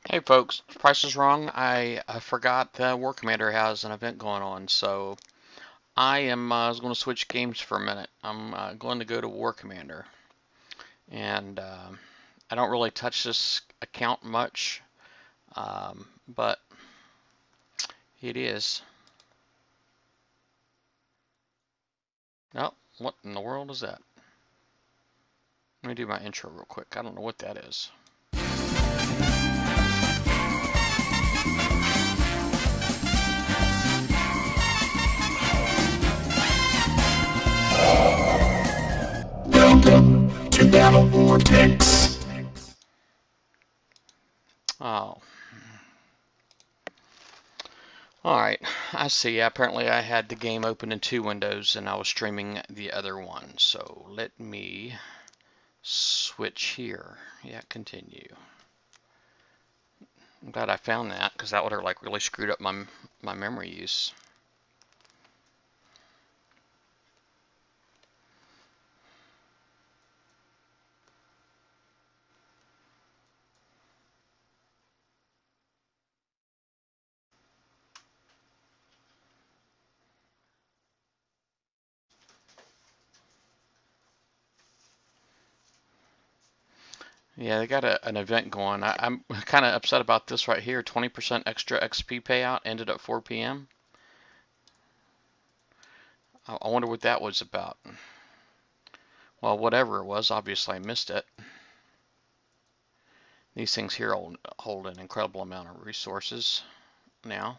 Hey folks, Price is Wrong. I forgot War Commander has an event going on, so I am going to switch games for a minute. I'm going to go to War Commander, and I don't really touch this account much, but it is. Oh, what in the world is that? Let me do my intro real quick. I don't know what that is. Welcome to Battle Vortex. Oh. Alright, I see. Apparently I had the game open in two windows and I was streaming the other one. So let me switch here. Yeah, continue. I'm glad I found that because that would have like really screwed up my memory use. Yeah, they got an event going. I'm kind of upset about this right here. 20% extra XP payout ended at 4 p.m. I wonder what that was about. Well, whatever it was, obviously I missed it. These things here hold an incredible amount of resources now.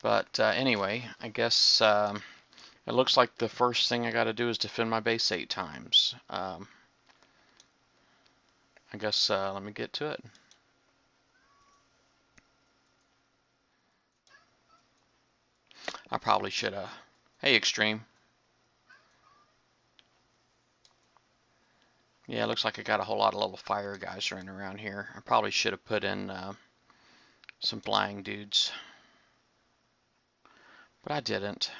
But anyway, I guess it looks like the first thing I got to do is defend my base 8 times. I guess let me get to it. I probably should have. Hey, Extreme. Yeah, it looks like I got a whole lot of little fire guys running around here. I probably should have put in some flying dudes, but I didn't.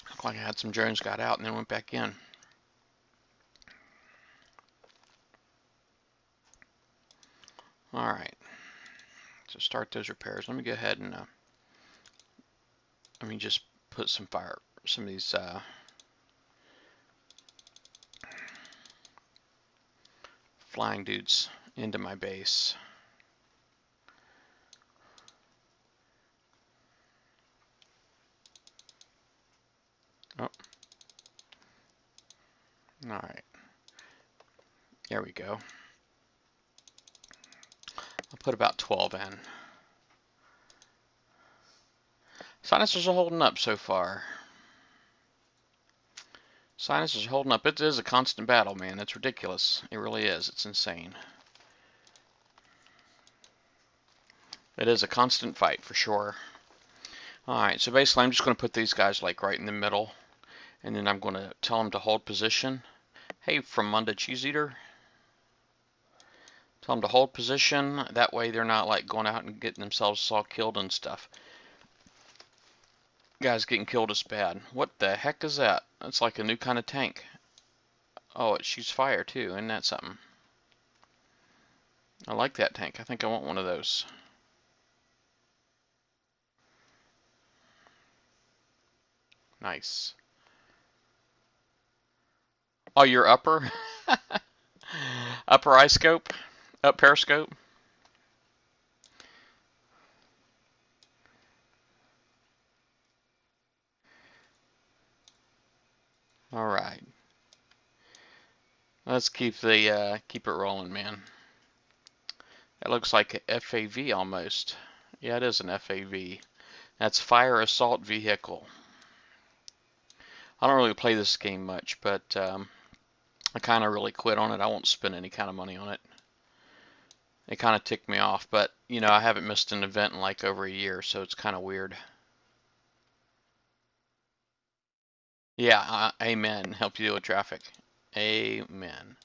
Looked like I had some drones got out and then went back in. All right, so start those repairs. Let me go ahead and let me just put some of these flying dudes into my base. Oh, all right. There we go. I'll put about 12 in. Silencers are holding up so far. Silencers are holding up. It is a constant battle, man. It's ridiculous. It really is. It's insane. It is a constant fight for sure. Alright, so basically I'm just going to put these guys like right in the middle. And then I'm going to tell them to hold position. Hey, from Monday Cheese Eater. Tell them to hold position. That way they're not like going out and getting themselves all killed and stuff. Guys getting killed is bad. What the heck is that? That's like a new kind of tank. Oh, it shoots fire too. Isn't that something? I like that tank. I think I want one of those. Nice. Oh, you're upper? Upper eye scope? Up periscope? Alright. Let's keep it rolling, man. That looks like a FAV almost. Yeah, it is an FAV. That's Fire Assault Vehicle. I don't really play this game much, but I kind of really quit on it. I won't spend any kind of money on it. It kind of ticked me off, but you know, I haven't missed an event in like over a year, so it's kind of weird. Yeah, amen. Help you deal with traffic. Amen.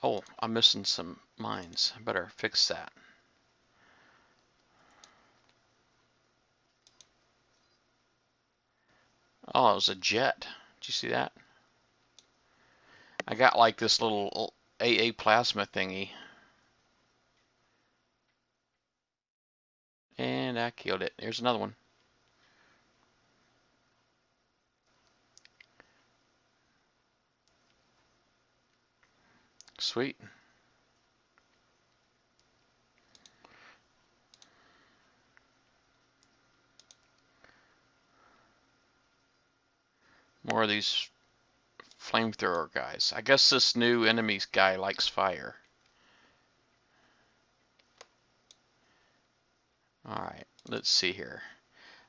Oh, I'm missing some mines. I better fix that. Oh, it was a jet. Did you see that? I got like this little AA plasma thingy. And I killed it. Here's another one. Sweet. More of these flamethrower guys. I guess this new enemies guy likes fire. Alright, let's see here.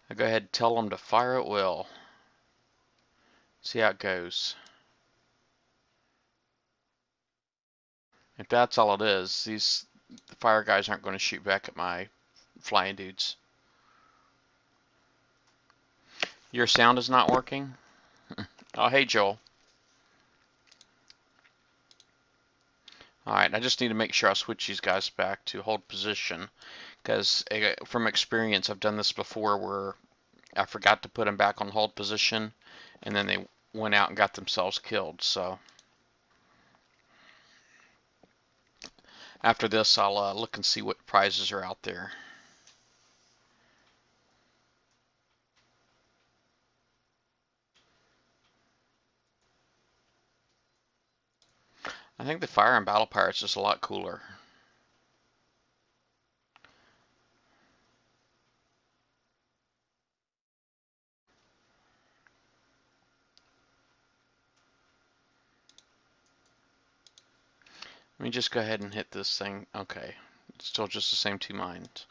I'll go ahead and tell them to fire at will. See how it goes. If that's all it is, the fire guys aren't going to shoot back at my flying dudes. Your sound is not working? Oh, hey, Joel. Alright, I just need to make sure I switch these guys back to hold position, because from experience I've done this before where I forgot to put them back on hold position and then they went out and got themselves killed. So after this I'll look and see what prizes are out there. I think the fire in Battle Pirates is a lot cooler. Let me just go ahead and hit this thing. Okay, it's still just the same 2 mines.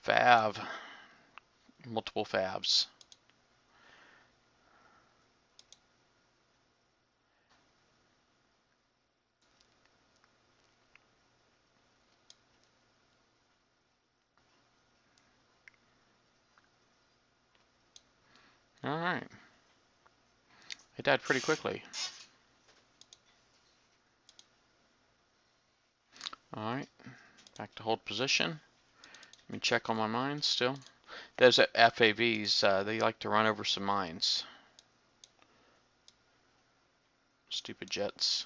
Fav. Multiple favs. Alright. It died pretty quickly. Alright. Back to hold position. Let me check on my mines still. Those FAVs, they like to run over some mines. Stupid jets.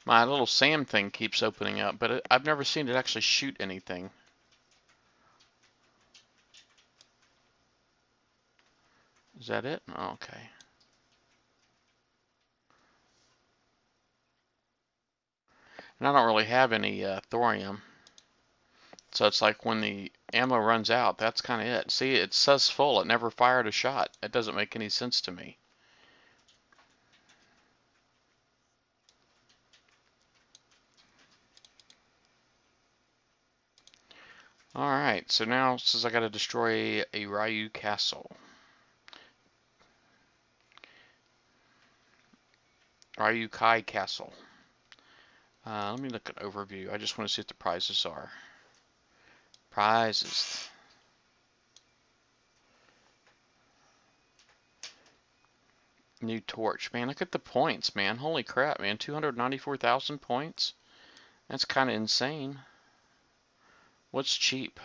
My little SAM thing keeps opening up, but I've never seen it actually shoot anything. Is that it? Oh, okay. And I don't really have any thorium. So it's like when the ammo runs out, that's kind of it. See, it says full. It never fired a shot. It doesn't make any sense to me. Alright, so now since I got to destroy a Ryu castle. Ryu Kai castle. Let me look at overview. I just want to see what the prizes are. Prizes. New torch. Man, look at the points, man. Holy crap, man. 294,000 points? That's kind of insane. What's cheap?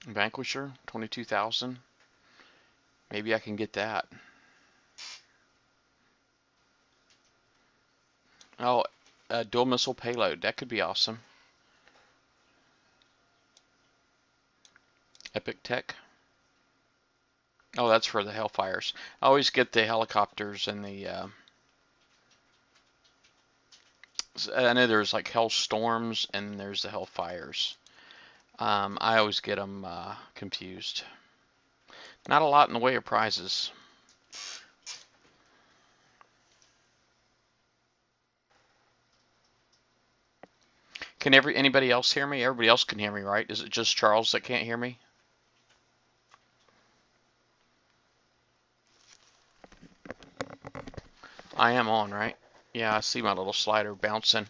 Vanquisher, 22,000. Maybe I can get that. Oh, a dual missile payload. That could be awesome. Epic Tech. Oh, that's for the Hellfires. I always get the helicopters and the... I know there's like Hellstorms and there's the Hellfires. I always get them confused. Not a lot in the way of prizes. Can anybody else hear me? Everybody else can hear me, right? Is it just Charles that can't hear me? I am on, right? Yeah, I see my little slider bouncing.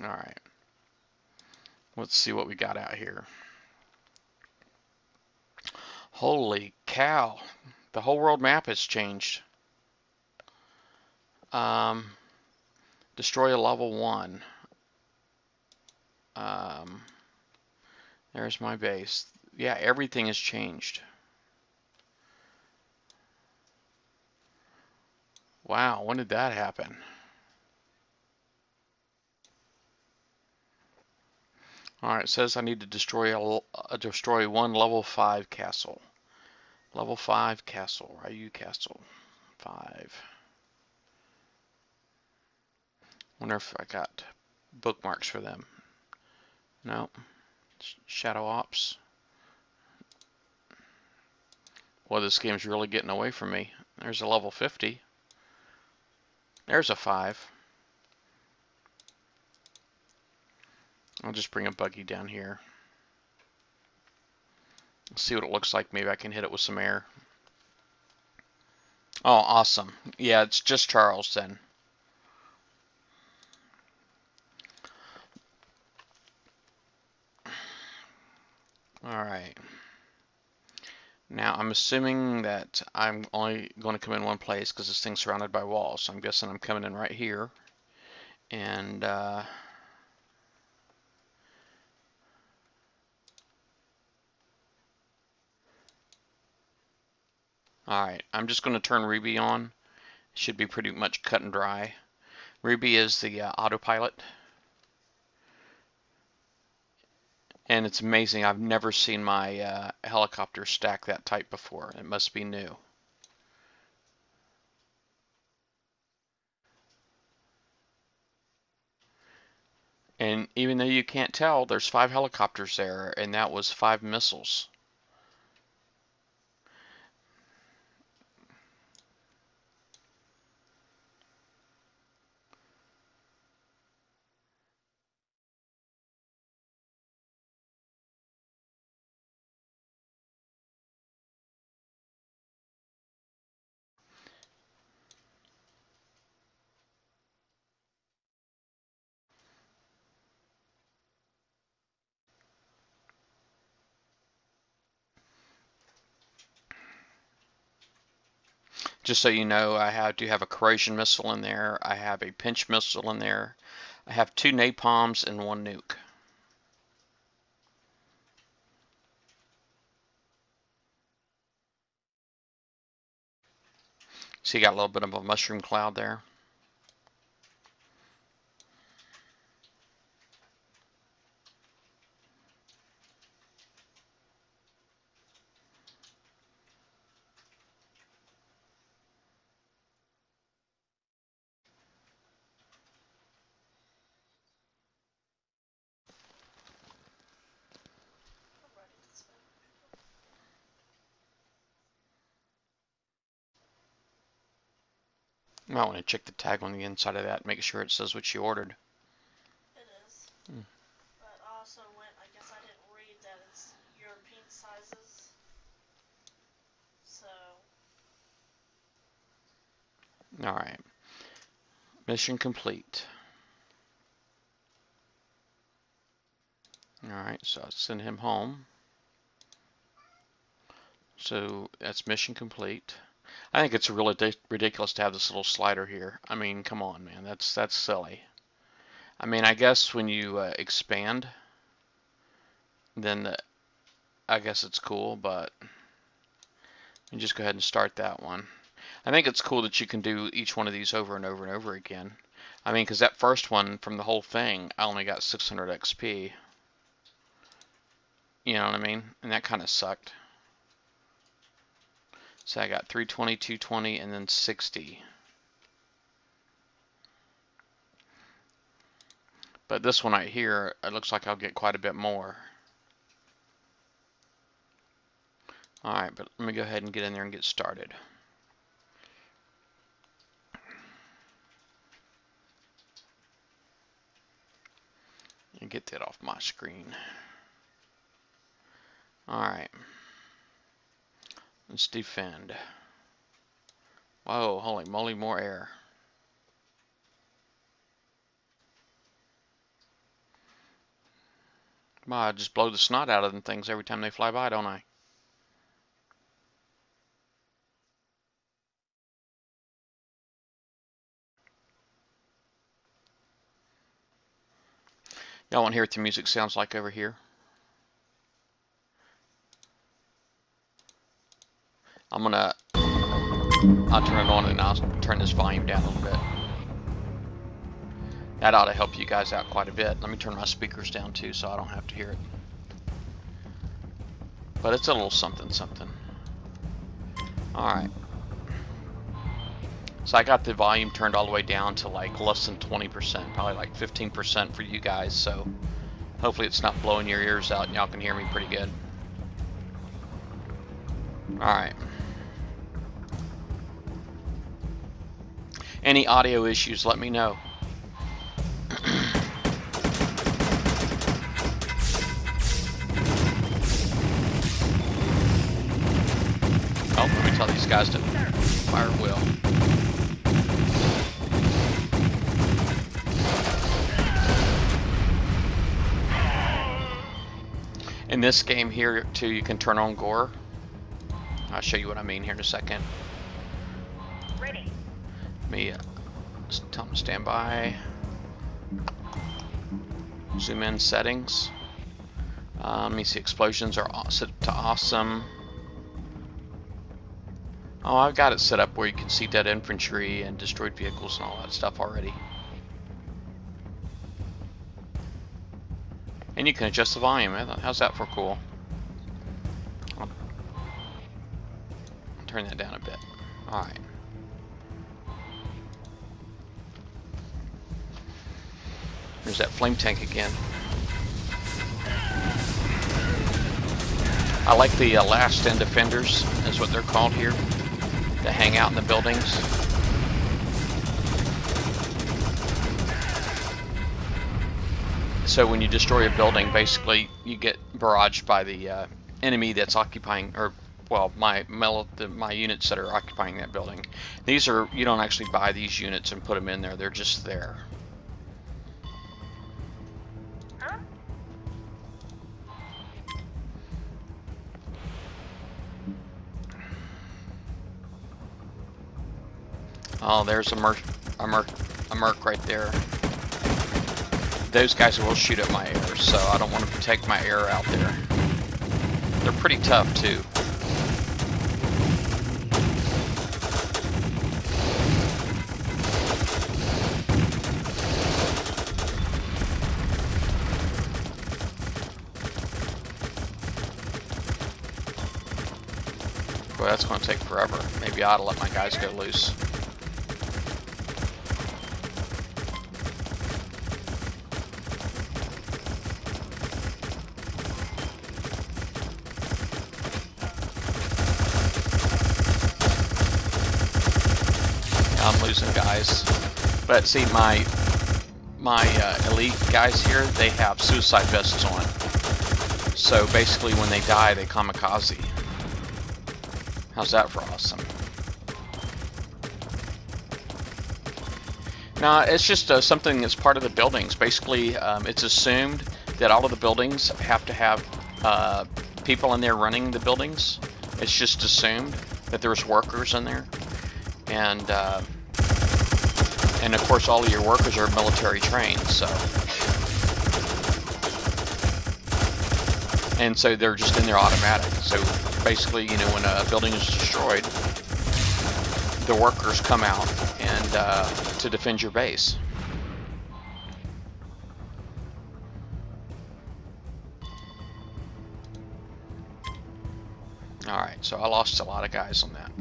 Alright. Let's see what we got out here. Holy cow. The whole world map has changed. Um, destroy a level 1. Um, there's my base. Yeah, everything has changed. Wow, when did that happen? Alright, it says I need to destroy one level 5 castle. Level 5 castle. Ryu Castle. 5. Wonder if I got bookmarks for them. No. Shadow Ops. Well, this game's really getting away from me. There's a level 50. There's a 5. I'll just bring a buggy down here. See what it looks like. Maybe I can hit it with some air. Oh, awesome. Yeah, it's just Charles then. Alright. Now, I'm assuming that I'm only going to come in one place because this thing's surrounded by walls. So I'm guessing I'm coming in right here. And, alright, I'm just going to turn Ruby on. Should be pretty much cut and dry. Ruby is the autopilot. And it's amazing. I've never seen my helicopter stack that tight before. It must be new. And even though you can't tell, there's 5 helicopters there, and that was 5 missiles. Just so you know, I do have a corrosion missile in there. I have a pinch missile in there. I have 2 napalms and 1 nuke. So you got a little bit of a mushroom cloud there. You might want to check the tag on the inside of that, make sure it says what you ordered. It is. But also I guess I didn't read that it's European sizes. So. Alright. Mission complete. Alright, so I'll send him home. So that's mission complete. I think it's really ridiculous to have this little slider here. I mean, come on, man. That's silly. I mean, I guess when you expand, then I guess it's cool, but you just go ahead and start that one. I think it's cool that you can do each one of these over and over and over again. I mean, because that first one from the whole thing, I only got 600 XP. You know what I mean? And that kind of sucked. So I got 320, 220, and then 60. But this one right here, it looks like I'll get quite a bit more. Alright, but let me go ahead and get in there and get started. And get that off my screen. Alright. Let's defend. Whoa, holy moly, more air. Well, I just blow the snot out of them things every time they fly by, don't I? Y'all want to hear what the music sounds like over here? I'll turn it on and I'll turn this volume down a little bit. That ought to help you guys out quite a bit. Let me turn my speakers down too so I don't have to hear it. But it's a little something something. Alright. So I got the volume turned all the way down to like less than 20%, probably like 15% for you guys, so hopefully it's not blowing your ears out and y'all can hear me pretty good. Alright. Any audio issues, let me know. Oh, let me tell these guys to fire well. In this game here, too, you can turn on gore. I'll show you what I mean here in a second. Ready. Let me tell them to stand by. Zoom in settings. Let me see, explosions are set to awesome. Oh, I've got it set up where you can see dead infantry and destroyed vehicles and all that stuff already. And you can adjust the volume. How's that for cool? I'll turn that down a bit. Alright. There's that flame tank again. I like the last stand defenders, is what they're called here, that hang out in the buildings. So when you destroy a building, basically you get barraged by the enemy that's occupying, or well, my units that are occupying that building. These are, you don't actually buy these units and put them in there; they're just there. Oh, there's a merc right there. Those guys will shoot at my air, so I don't want to protect my air out there. They're pretty tough too. Boy, that's going to take forever. Maybe I ought to let my guys go loose. I'm losing guys, but see my elite guys here, they have suicide vests on, so basically when they die they kamikaze. How's that for awesome? Now it's just something that's part of the buildings. Basically it's assumed that all of the buildings have to have people in there running the buildings. It's just assumed that there's workers in there. And of course all of your workers are military trained, so they're just in there automatic. So basically, you know, when a building is destroyed, the workers come out and to defend your base. Alright, so I lost a lot of guys on that.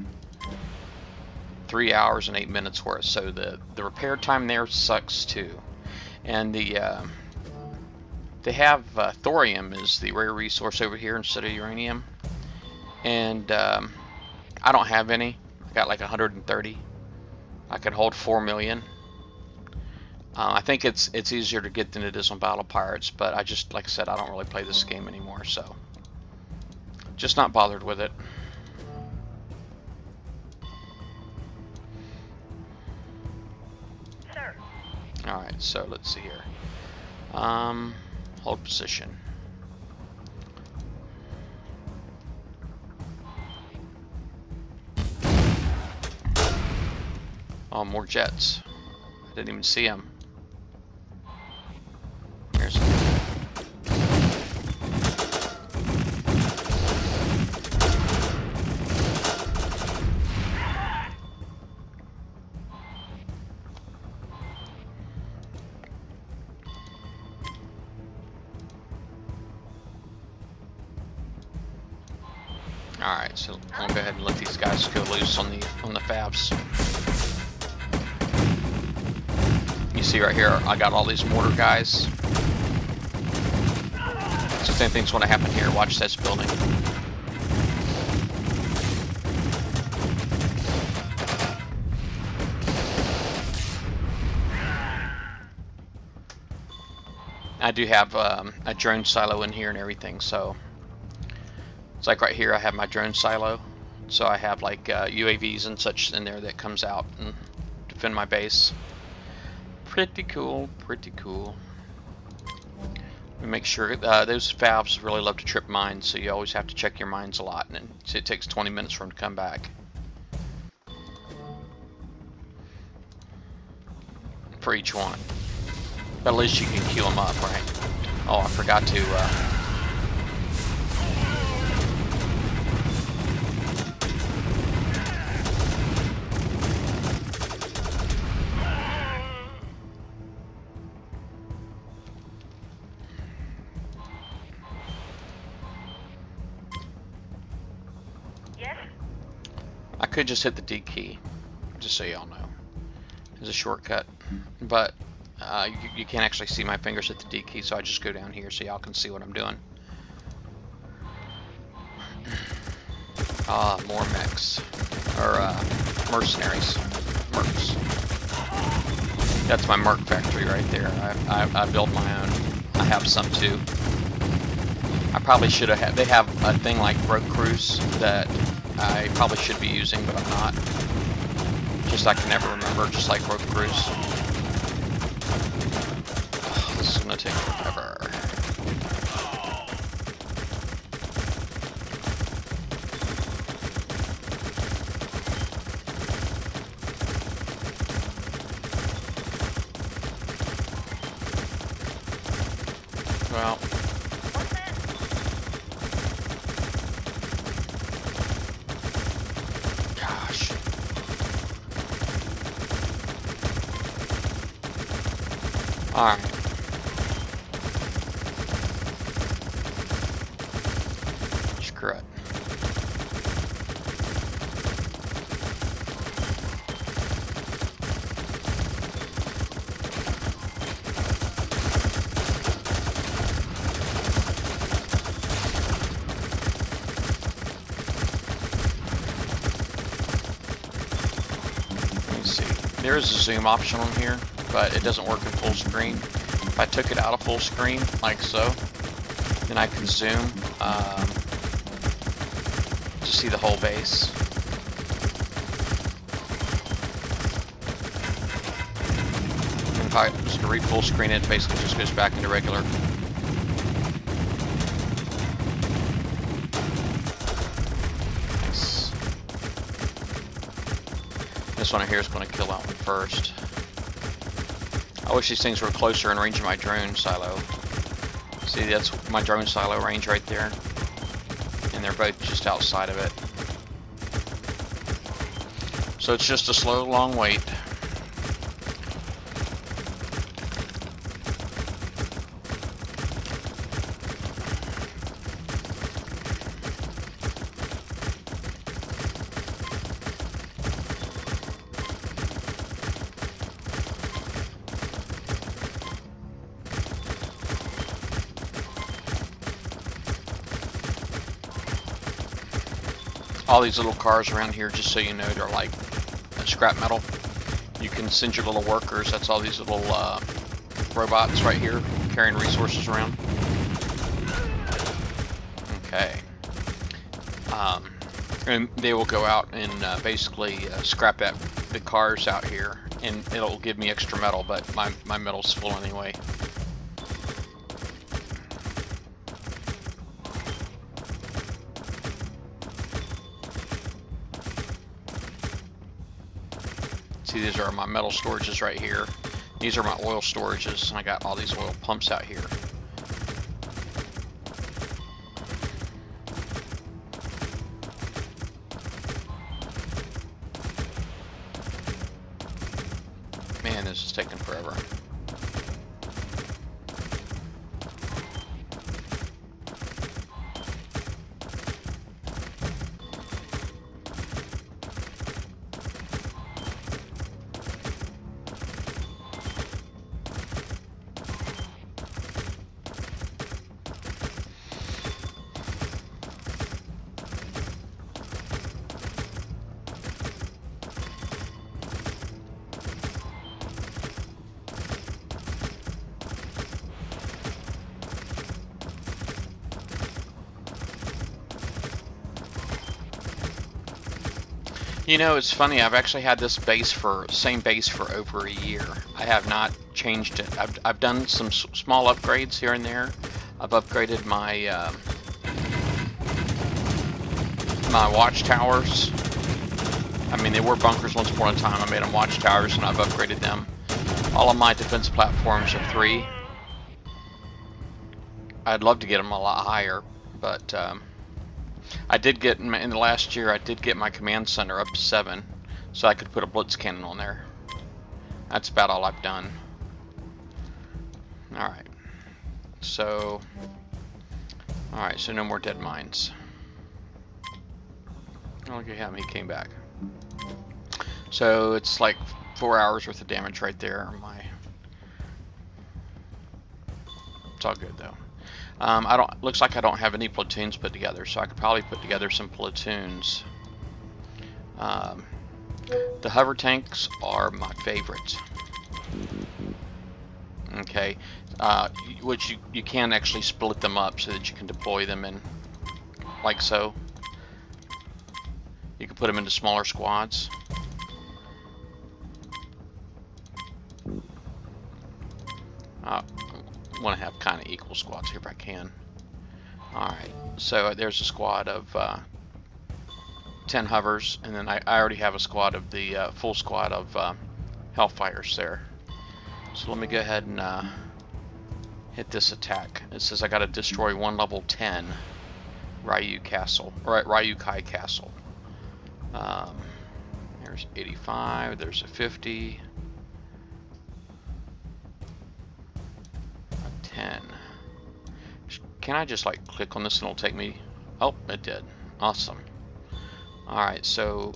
3 hours and 8 minutes worth, so the repair time there sucks too. And they have thorium is the rare resource over here instead of uranium, and I don't have any. I got like 130. I could hold 4 million. I think it's easier to get than it is on Battle Pirates, but I just, like I said, I don't really play this game anymore, so just not bothered with it. Alright, so let's see here. Hold position. Oh, more jets. I didn't even see them. Here's Alright, so I'm gonna go ahead and let these guys go loose on the fabs. You see right here, I got all these mortar guys. So same thing's gonna happen here. Watch this building. I do have a drone silo in here and everything, so it's like right here I have my drone silo, so I have like UAVs and such in there that comes out and defend my base. Pretty cool, pretty cool. We make sure those fabs really love to trip mines, so you always have to check your mines a lot, and it takes 20 minutes for them to come back. For each one. But at least you can queue them up, right? Oh, I forgot to I could just hit the D key, just so y'all know. It's a shortcut, but you can't actually see my fingers at the D key, so I just go down here so y'all can see what I'm doing. Ah, more mechs, or mercenaries, mercs. That's my merc factory right there. I built my own. I have some too. I probably should have had. They have a thing like road crews that I probably should be using, but I'm not. Just I can never remember, just like road crews. Oh, this is gonna take forever. Well. Gosh. Alright. Screw it. There is a zoom option on here, but it doesn't work in full screen. If I took it out of full screen, like so, then I can zoom to see the whole base. And if I was to read full screen, it basically just goes back into regular. This one here is going to kill that one first. I wish these things were closer in range of my drone silo. See, that's my drone silo range right there. And they're both just outside of it. So it's just a slow, long wait. All these little cars around here, just so you know, they're like scrap metal. You can send your little workers. That's all these little robots right here carrying resources around. Okay. And they will go out and basically scrap the cars out here, and it'll give me extra metal, but my metal's full anyway. See, these are my metal storages right here. These are my oil storages, and I got all these oil pumps out here. Man, this is taking forever. You know, it's funny. I've actually had this base same base for over a year. I have not changed it. I've done some small upgrades here and there. I've upgraded my my watchtowers. I mean, they were bunkers once upon a time. I made them watchtowers, and I've upgraded them. All of my defense platforms are 3. I'd love to get them a lot higher, but I did get in the last year. I did get my command center up to 7, so I could put a blitz cannon on there. That's about all I've done. All right. So no more dead mines. Look at how many came back. So it's like 4 hours worth of damage right there. It's all good though. Looks like I don't have any platoons put together, so I could probably put together some platoons. The hover tanks are my favorite. Okay, which you can actually split them up so that you can deploy them in, like so. You can put them into smaller squads. I want to have kind of equal squads here if I can. Alright, so there's a squad of 10 hovers, and then I already have a squad of the full squad of Hellfires there. So let me go ahead and hit this attack. It says I got to destroy 1 level 10 Ryu Castle, or Ryukai Castle. There's 85, there's a 50, a 10. Can I just like click on this and it'll take me? Oh, it did. Awesome. Alright, so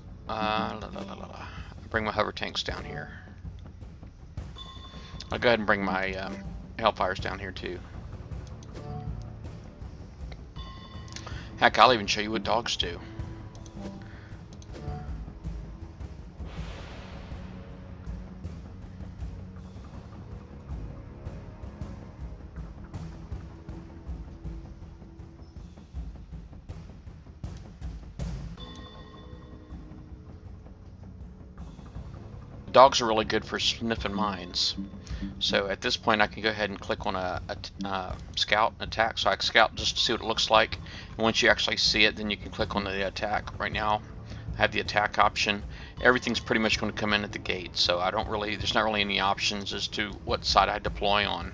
bring my hover tanks down here. I'll go ahead and bring my Hellfires down here too. Heck, I'll even show you what dogs do. Dogs are really good for sniffing mines. So at this point I can go ahead and click on a scout and attack. So I can scout just to see what it looks like. And once you actually see it, then you can click on the attack. Right now I have the attack option. Everything's pretty much going to come in at the gate. So there's not really any options as to what side I deploy on.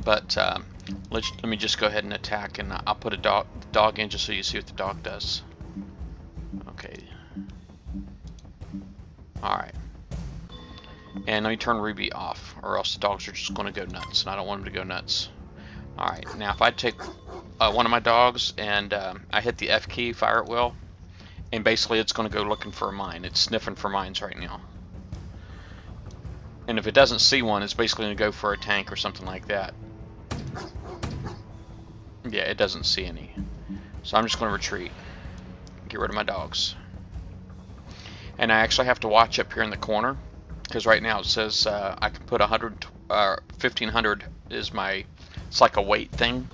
Let me just go ahead and attack, and I'll put a dog in just so you see what the dog does. Okay. Alright. And let me turn Ruby off, or else the dogs are just going to go nuts, and I don't want them to go nuts. Alright, now if I take one of my dogs and I hit the F key, fire at will, and basically it's going to go looking for a mine. It's sniffing for mines right now. And if it doesn't see one, it's basically going to go for a tank or something like that. Yeah, it doesn't see any. So I'm just going to retreat. Get rid of my dogs. And I actually have to watch up here in the corner, because right now it says I can put 1500 is my, it's like a weight thing.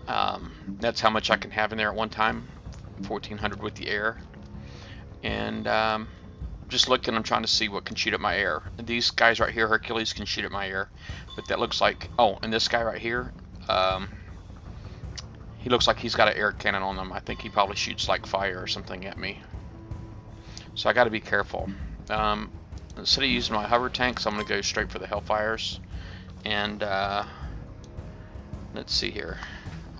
That's how much I can have in there at one time. 1400 with the air. And just looking, I'm trying to see what can shoot at my air. And these guys right here, Hercules, can shoot at my air. But that looks like, oh, and this guy right here, he looks like he's got an air cannon on him. I think he probably shoots like fire or something at me. So I got to be careful. Instead of using my hover tanks, I'm going to go straight for the Hellfires. And let's see here.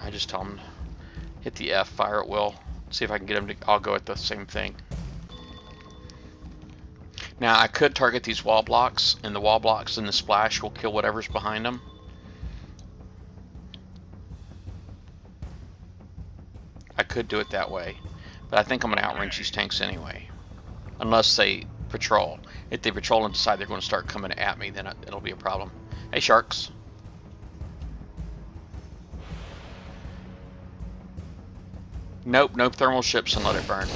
I just tell them hit the F, fire at will. See if I can get them to all go at the same thing. Now I could target these wall blocks, and the wall blocks and the splash will kill whatever's behind them. I could do it that way, but I think I'm going to outrange these tanks anyway. Unless they patrol. If they patrol and decide they're going to start coming at me, then it'll be a problem. Hey, sharks. Nope, no thermal ships, and let it burn.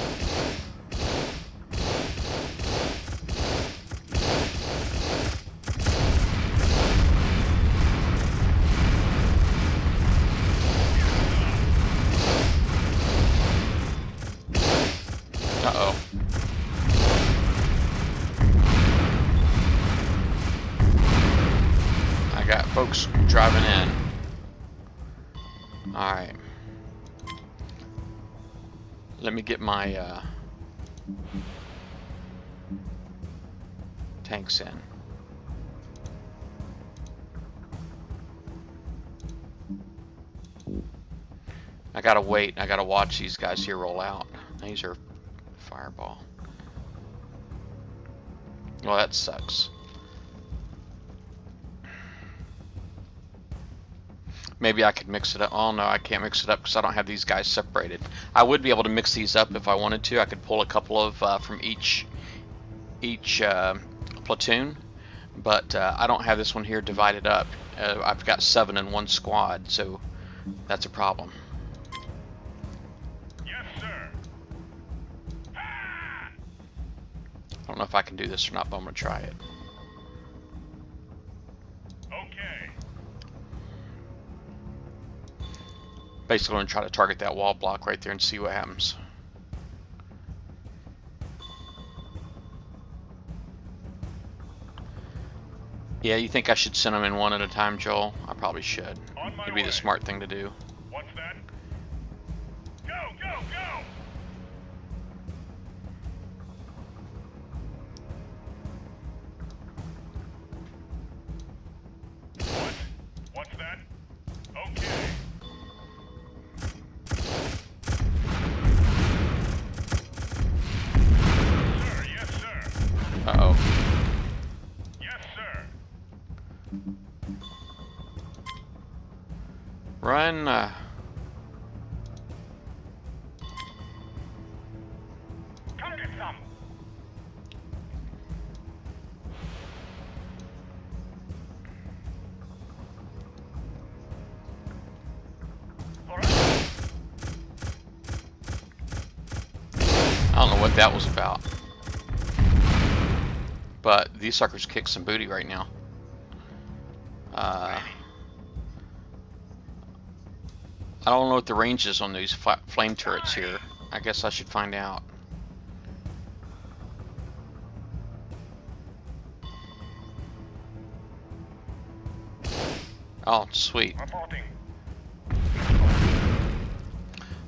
folks driving in. Alright. Let me get my tanks in. I gotta wait. I gotta watch these guys here roll out. These are fireball. Well, that sucks. Maybe I could mix it up. Oh no, I can't mix it up because I don't have these guys separated. I would be able to mix these up if I wanted to. I could pull a couple of from each platoon, but I don't have this one here divided up. I've got 7 in one squad, so that's a problem. Yes, sir. I don't know if I can do this or not, but I'm gonna try it. Okay. Basically, I'm gonna try to target that wall block right there and see what happens. Yeah, you think I should send them in one at a time, Joel? I probably should. It'd be the smart thing to do. What's that? Go, go, go! What? What's that? Okay. Sir, yes, sir. Uh-oh. Yes, sir. Run. Come get some. All right. I don't know what that was about. But these suckers kick some booty right now. I don't know what the range is on these flame turrets here. I guess I should find out. Oh, sweet. Reporting.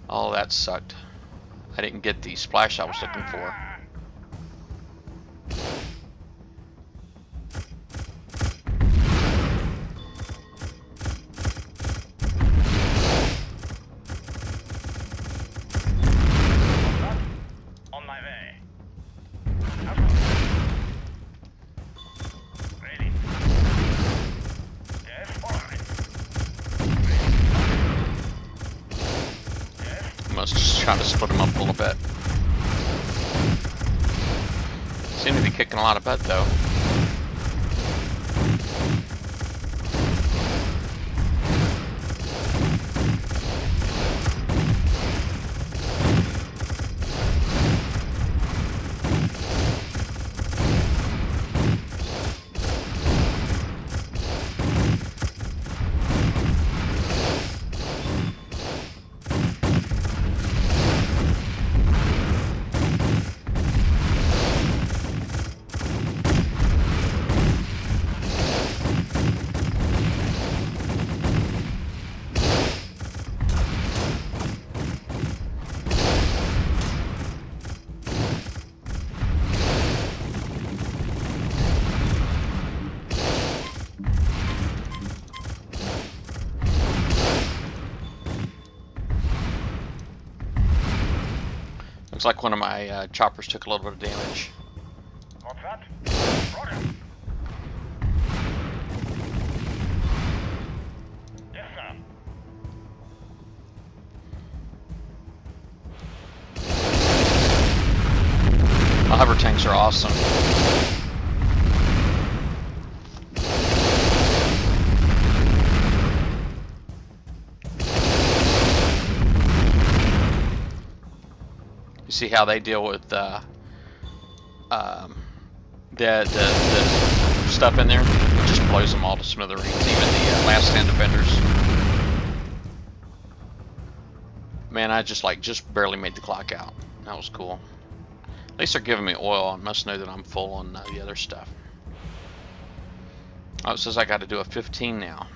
Oh, that sucked. I didn't get the splash I was looking for. On my way. Ready? Yes, all right. Yes. Must just try to split them up a little bit. Seem to be kicking a lot of butt though. Looks like one of my choppers took a little bit of damage. What's that? Roger. Yes, sir. My hover tanks are awesome. You see how they deal with the stuff in there? It just blows them all to smithereens, even the last stand defenders. Man, I just barely made the clock out. That was cool. At least they're giving me oil. I must know that I'm full on the other stuff. Oh, it says I got to do a 15 now.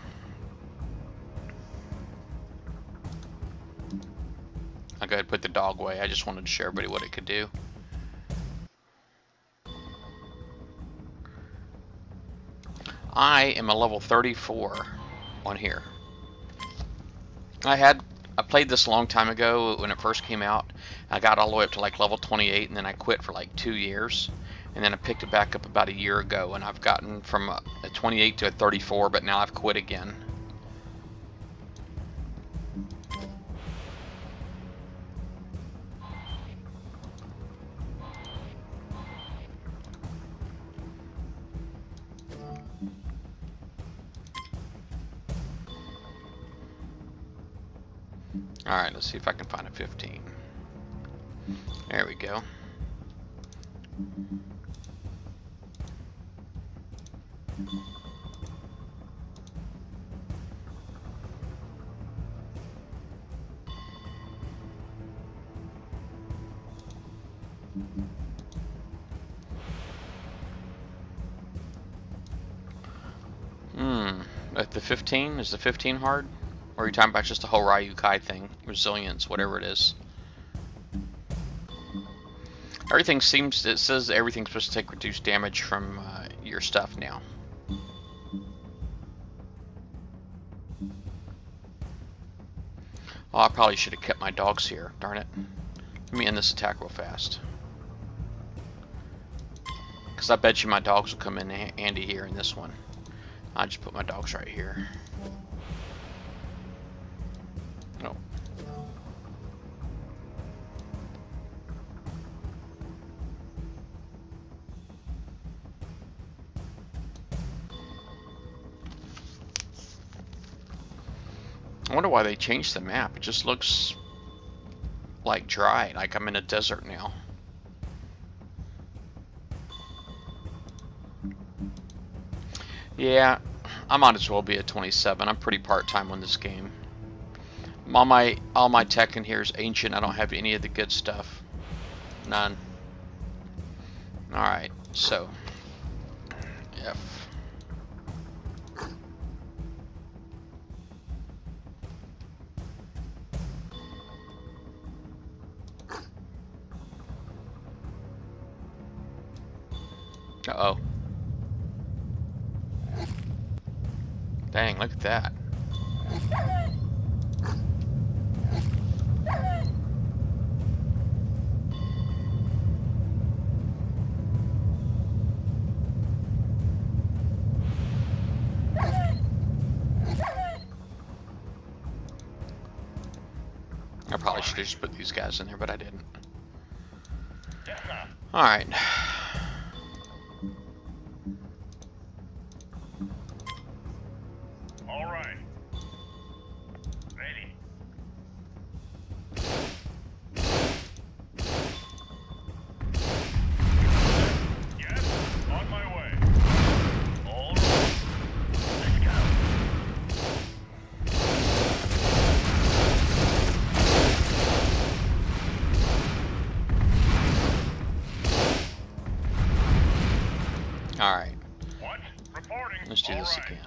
I'll go ahead and put the dog away. I just wanted to show everybody what it could do. I am a level 34 on here. I played this a long time ago when it first came out. I got all the way up to like level 28, and then I quit for like 2 years, and then I picked it back up about a year ago, and I've gotten from a 28 to a 34, but now I've quit again. Alright, let's see if I can find a 15. There we go. At the 15? Is the 15 hard? Or are you talking about just the whole Ryu Kai thing? Resilience, whatever it is. Everything seems, it says everything's supposed to take reduced damage from your stuff now. Oh, I probably should have kept my dogs here, darn it. Let me end this attack real fast. Because I bet you my dogs will come in handy here in this one. I'll just put my dogs right here. No. I wonder why they changed the map. It just looks like dry, like I'm in a desert now. Yeah, I might as well be at 27. I'm pretty part-time on this game. All my tech in here is ancient. I don't have any of the good stuff. None. Alright, so F. Uh-oh. Dang, look at that. I probably should have just put these guys in there, but I didn't. Alright. Alright. Ready. Yes, on my way. All right. Let's go. Alright. What? Reporting. Let's do this again.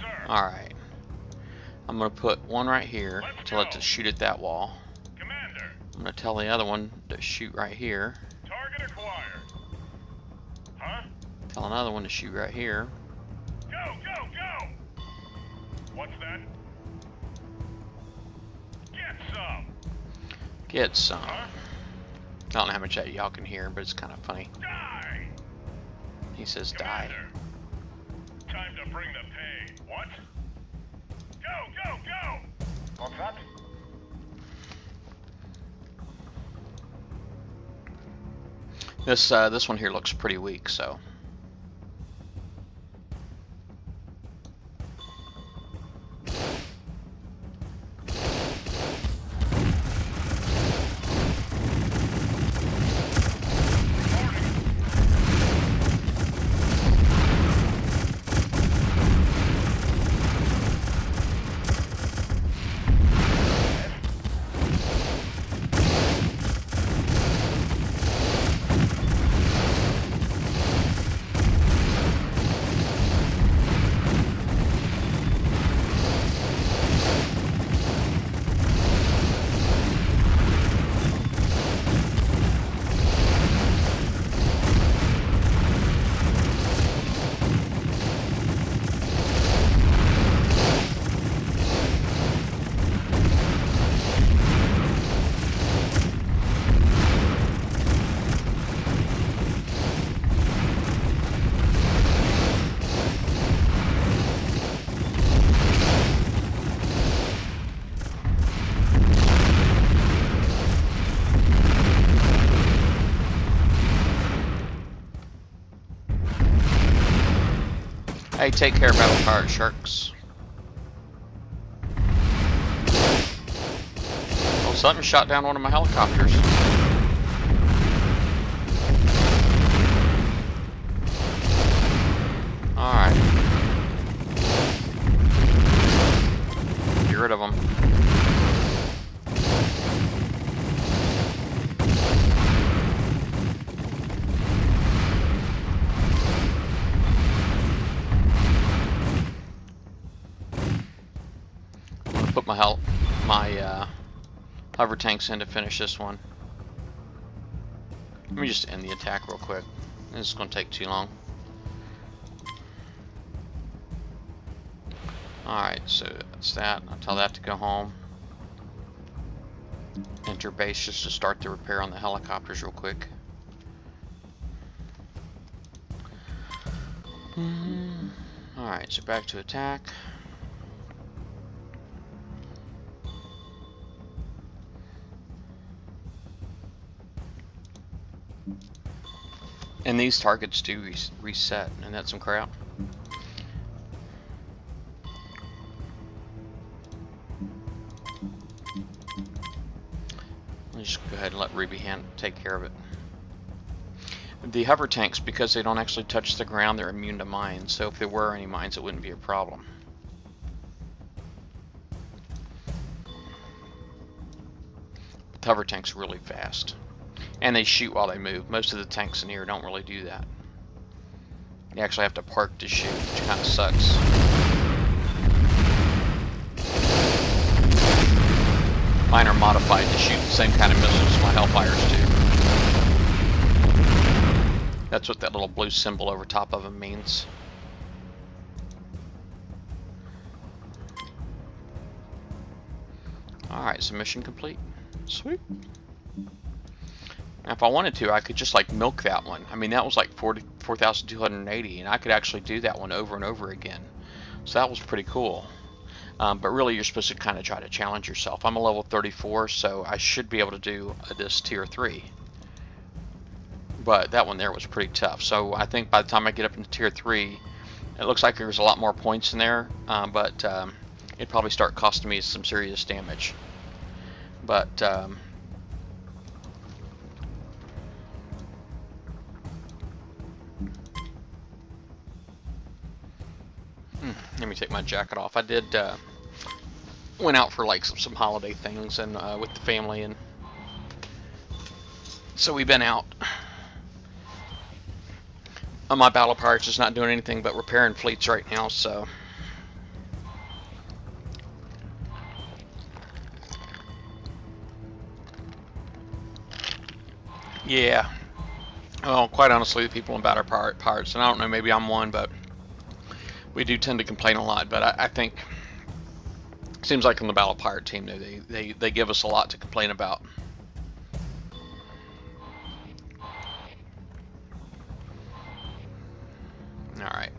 Sir. Alright. I'm going to put one right here to let it shoot at that wall. Commander. I'm going to tell the other one to shoot right here. Target acquired. Huh? Tell another one to shoot right here. Go, go, go! What's that? Get some! Get some. Huh? I don't know how much that y'all can hear, but it's kind of funny. Die! He says die. Commander. Time to bring the pain. What? Go, go, go! What's that? This one here looks pretty weak, so. Hey, take care, battle pirate sharks. Well, something shot down one of my helicopters. Alright. Get rid of them. I'm gonna put my hover tanks in to finish this one. Let me just end the attack real quick. This is gonna take too long. Alright, so that's that. I'll tell that to go home. Enter base just to start the repair on the helicopters real quick. Alright, so back to attack. And these targets do reset, and that's some crap. Let's just go ahead and let Ruby take care of it. The hover tanks, because they don't actually touch the ground, they're immune to mines, so if there were any mines, it wouldn't be a problem. But the hover tanks are really fast. And they shoot while they move. Most of the tanks in here don't really do that. You actually have to park to shoot, which kind of sucks. Mine are modified to shoot the same kind of missiles my Hellfires do. That's what that little blue symbol over top of them means. Alright, so mission complete. Sweet. Now, if I wanted to, I could just like milk that one. I mean, that was like 4,280, and I could actually do that one over and over again. So that was pretty cool. But really, you're supposed to kind of try to challenge yourself. I'm a level 34, so I should be able to do this tier 3. But that one there was pretty tough. So I think by the time I get up into tier 3, it looks like there's a lot more points in there. But it'd probably start costing me some serious damage. But let me take my jacket off. I did went out for like some holiday things and with the family, and so we've been out. My battle pirate's just not doing anything but repairing fleets right now, so yeah. Well, quite honestly, the people in battle pirates, and I don't know, maybe I'm one, but we do tend to complain a lot. But I think it seems like on the battle pirate team, they give us a lot to complain about. Alright.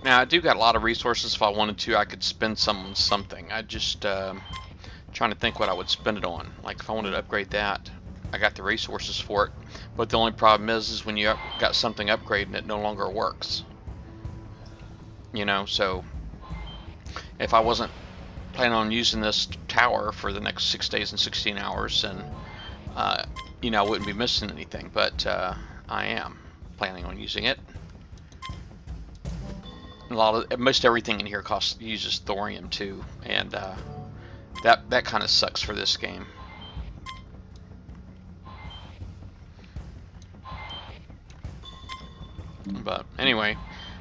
Now, I do got a lot of resources. If I wanted to, I could spend some on something. I just trying to think what I would spend it on. Like, if I wanted to upgrade that, I got the resources for it. But the only problem is when you got something upgraded, it no longer works. You know, so if I wasn't planning on using this tower for the next 6 days and 16 hours, and you know, I wouldn't be missing anything. But I am planning on using it. Most everything in here uses thorium too, and that kind of sucks for this game. But anyway,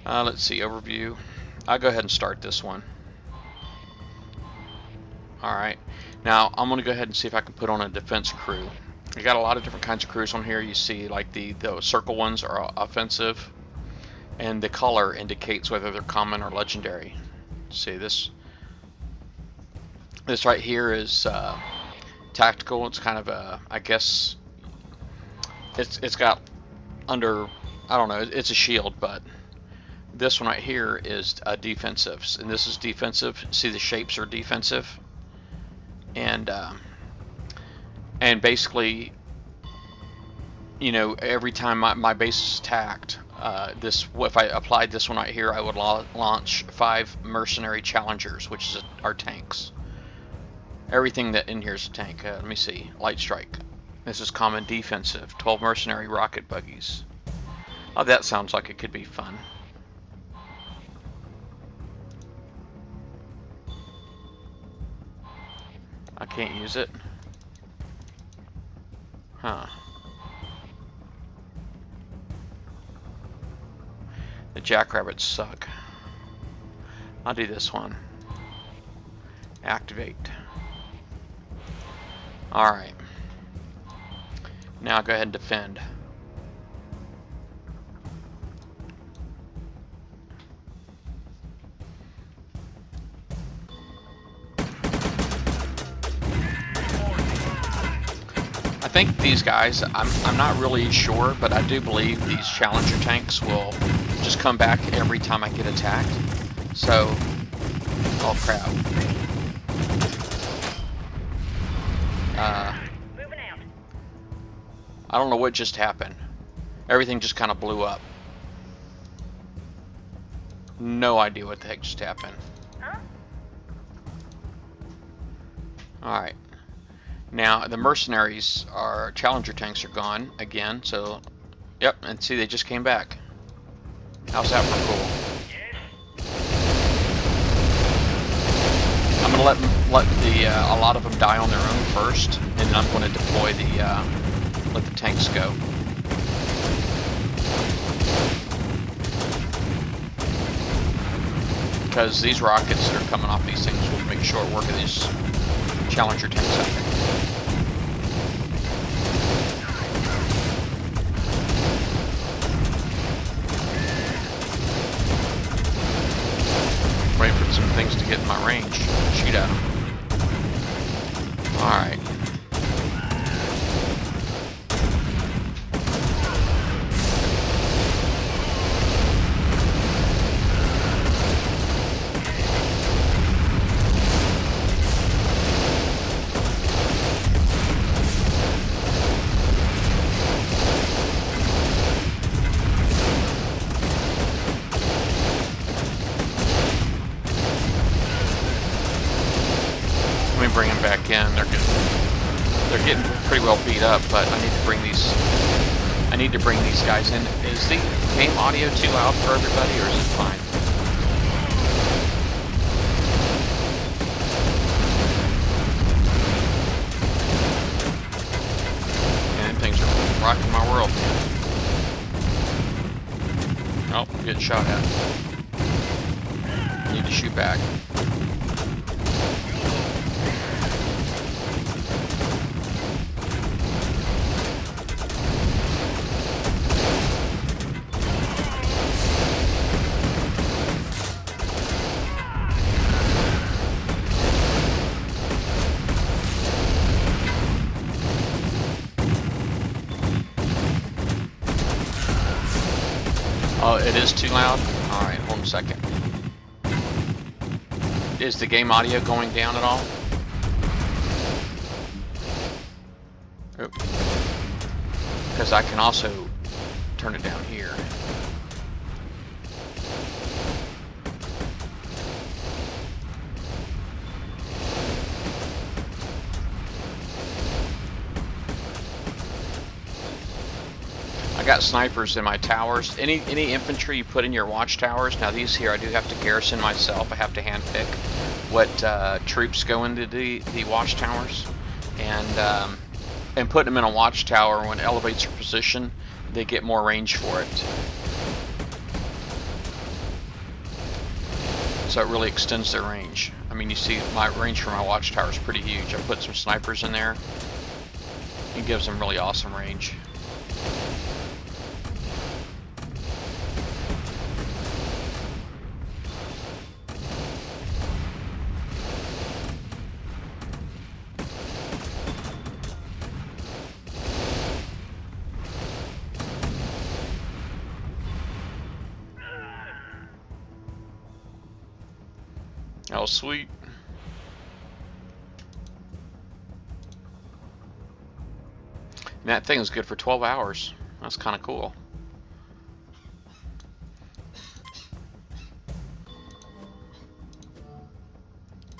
let's see, overview. I'll go ahead and start this one. Alright, now I'm going to go ahead and see if I can put on a defense crew. I got a lot of different kinds of crews on here. You see, like the circle ones are offensive, and the color indicates whether they're common or legendary. See, this right here is tactical. It's kind of a, I guess it's got under, I don't know, it's a shield, but this one right here is defensive, and this is defensive. See, the shapes are defensive, and basically, you know, every time my base is attacked, if I applied this one right here, I would launch 5 mercenary challengers, which is our tanks. Everything that in here is a tank. Let me see. Light strike. This is common defensive. 12 mercenary rocket buggies. Oh, that sounds like it could be fun. I can't use it. Huh. The jackrabbits suck. I'll do this one. Activate. Alright. Now go ahead and defend. I think these guys, I'm not really sure, but I do believe these Challenger tanks will just come back every time I get attacked. So, oh crap. I don't know what just happened. Everything just kind of blew up. No idea what the heck just happened. Alright. Now, the mercenaries, our Challenger tanks are gone again, so, yep, and see, they just came back. How's that for cool? I'm gonna let a lot of them die on their own first, and then I'm going to deploy let the tanks go. Because these rockets that are coming off these things will make short work of these Challenger tanks out there. Waiting for some things to get in my range. Shoot at them. Alright. Bring them back in. They're getting pretty well beat up, but I need to bring these guys in. Is the game audio too loud for everybody, or is it fine? And things are rocking my world. Oh, I'm getting shot at. I need to shoot back. Oh, it is too loud? Alright, hold on a second. Is the game audio going down at all? Because I can also turn it down here. I got snipers in my towers. Any infantry you put in your watchtowers. Now these here I do have to garrison myself. I have to handpick what troops go into the watchtowers, and put them in a watchtower. When it elevates your position, they get more range for it. So it really extends their range. I mean, you see my range for my watchtower is pretty huge. I put some snipers in there. It gives them really awesome range. Oh, sweet. And that thing is good for 12 hours. That's kind of cool.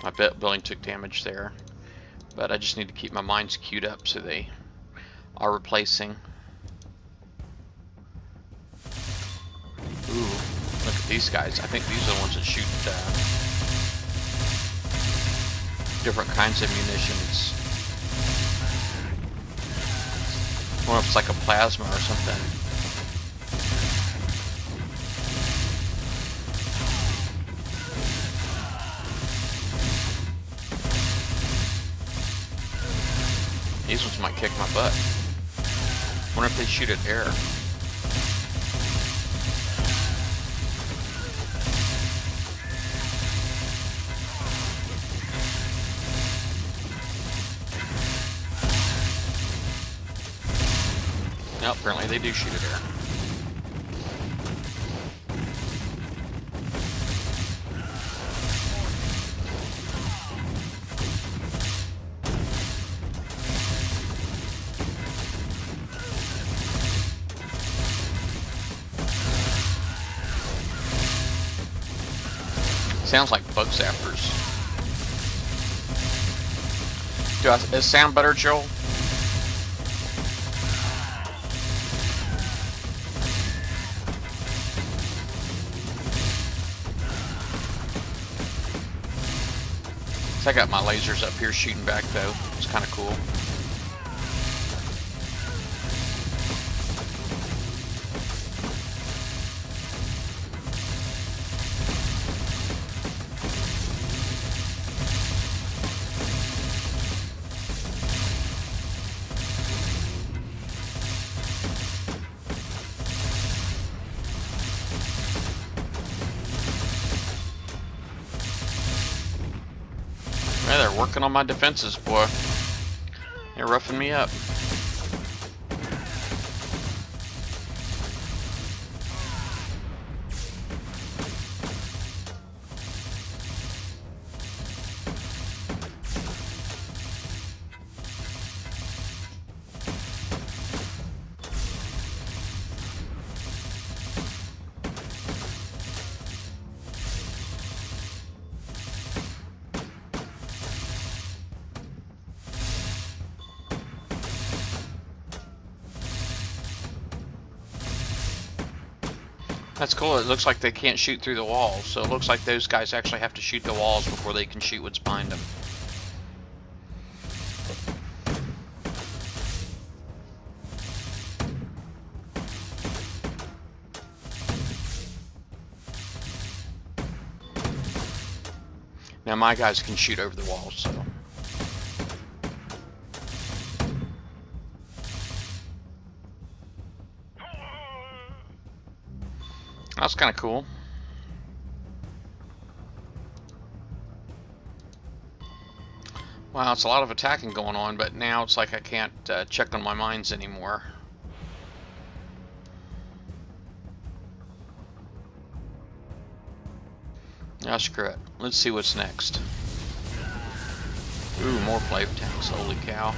My building took damage there, but I just need to keep my mines queued up so they are replacing. Ooh, look at these guys. I think these are the ones that shoot different kinds of munitions. I wonder if it's like a plasma or something. These ones might kick my butt. I wonder if they shoot at air. No, apparently they do shoot at air. Sounds like bug zappers. Does it sound better, Joel? So I got my lasers up here shooting back though. It's kind of cool. Yeah, they're working on my defenses, boy. They're roughing me up. That's cool. It looks like they can't shoot through the walls, so it looks like those guys actually have to shoot the walls before they can shoot what's behind them. Now my guys can shoot over the walls, so. That's kind of cool. Wow, it's a lot of attacking going on, but now it's like I can't check on my mines anymore. Ah, screw it. Let's see what's next. Ooh, more plate tanks. Holy cow.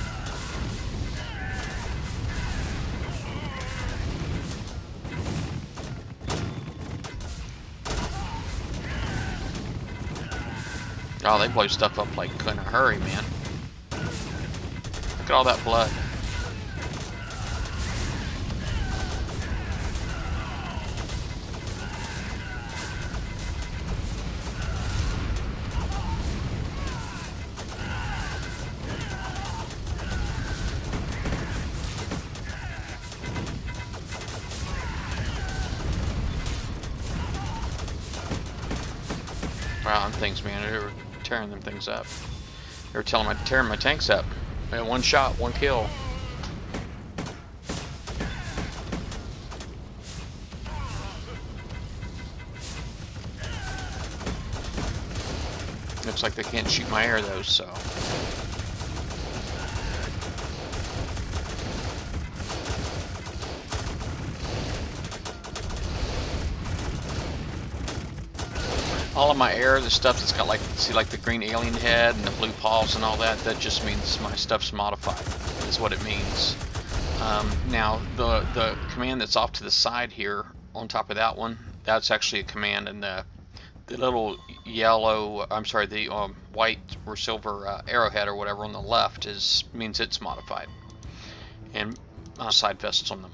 Oh, they blow stuff up like in a hurry, man. Look at all that blood. Wow, them things, man, they were tearing them things up. They were telling me tearing my tanks up. I had one shot, one kill. Looks like they can't shoot my air though, so. All of my air, the stuff that's got like, see like the green alien head and the blue paws and all that, that just means my stuff's modified, is what it means. Now the command that's off to the side here, on top of that one, that's actually a command, and the little yellow, I'm sorry, the white or silver arrowhead or whatever on the left means it's modified, and side vests on them.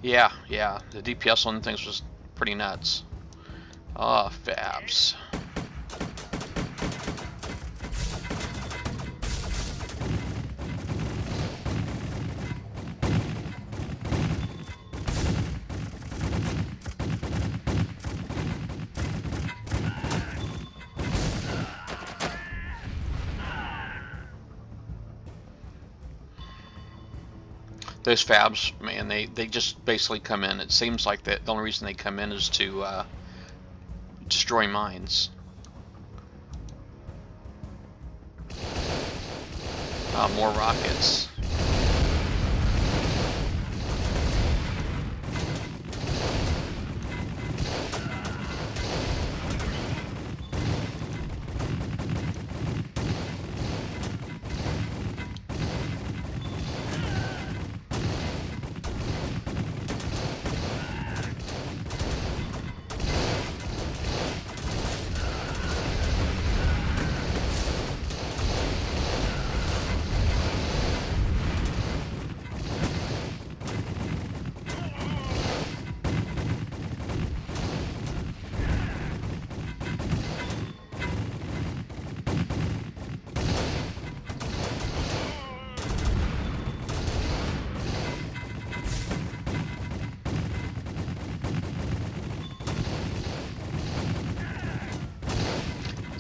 Yeah, the DPS on things was pretty nuts. Ah, fabs. Those fabs, man, they just basically come in. It seems like the only reason they come in is to destroy mines. More rockets.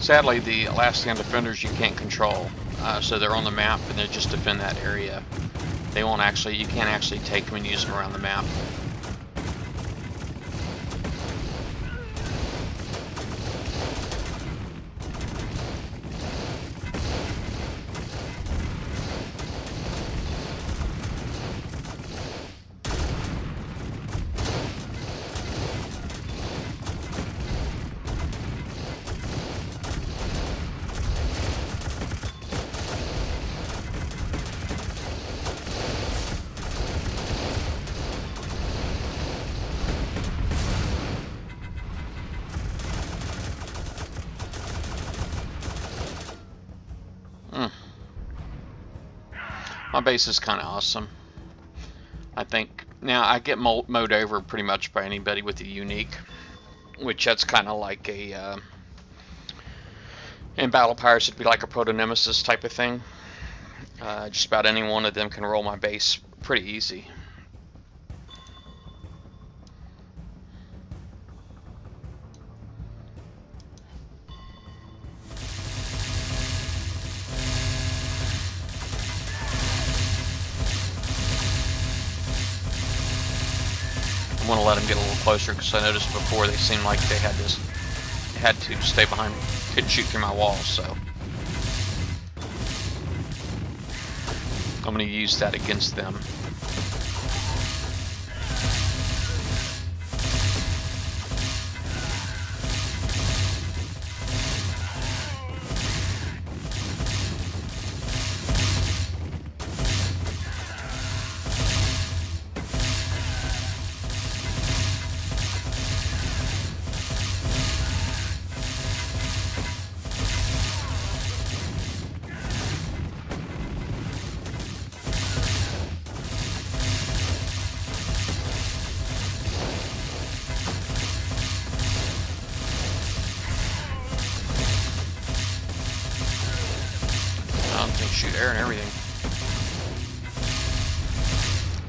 Sadly, the last stand defenders you can't control, so they're on the map and they just defend that area. They won't actually, you can't actually take them and use them around the map. My base is kind of awesome. I think now I get mowed over pretty much by anybody with a unique, which that's kind of like a in Battle Pirates it'd be like a proto-nemesis type of thing. Just about any one of them can roll my base pretty easy. I want to let them get a little closer because I noticed before they seemed like they had to stay behind, couldn't shoot through my walls, so I'm going to use that against them. Shoot air and everything.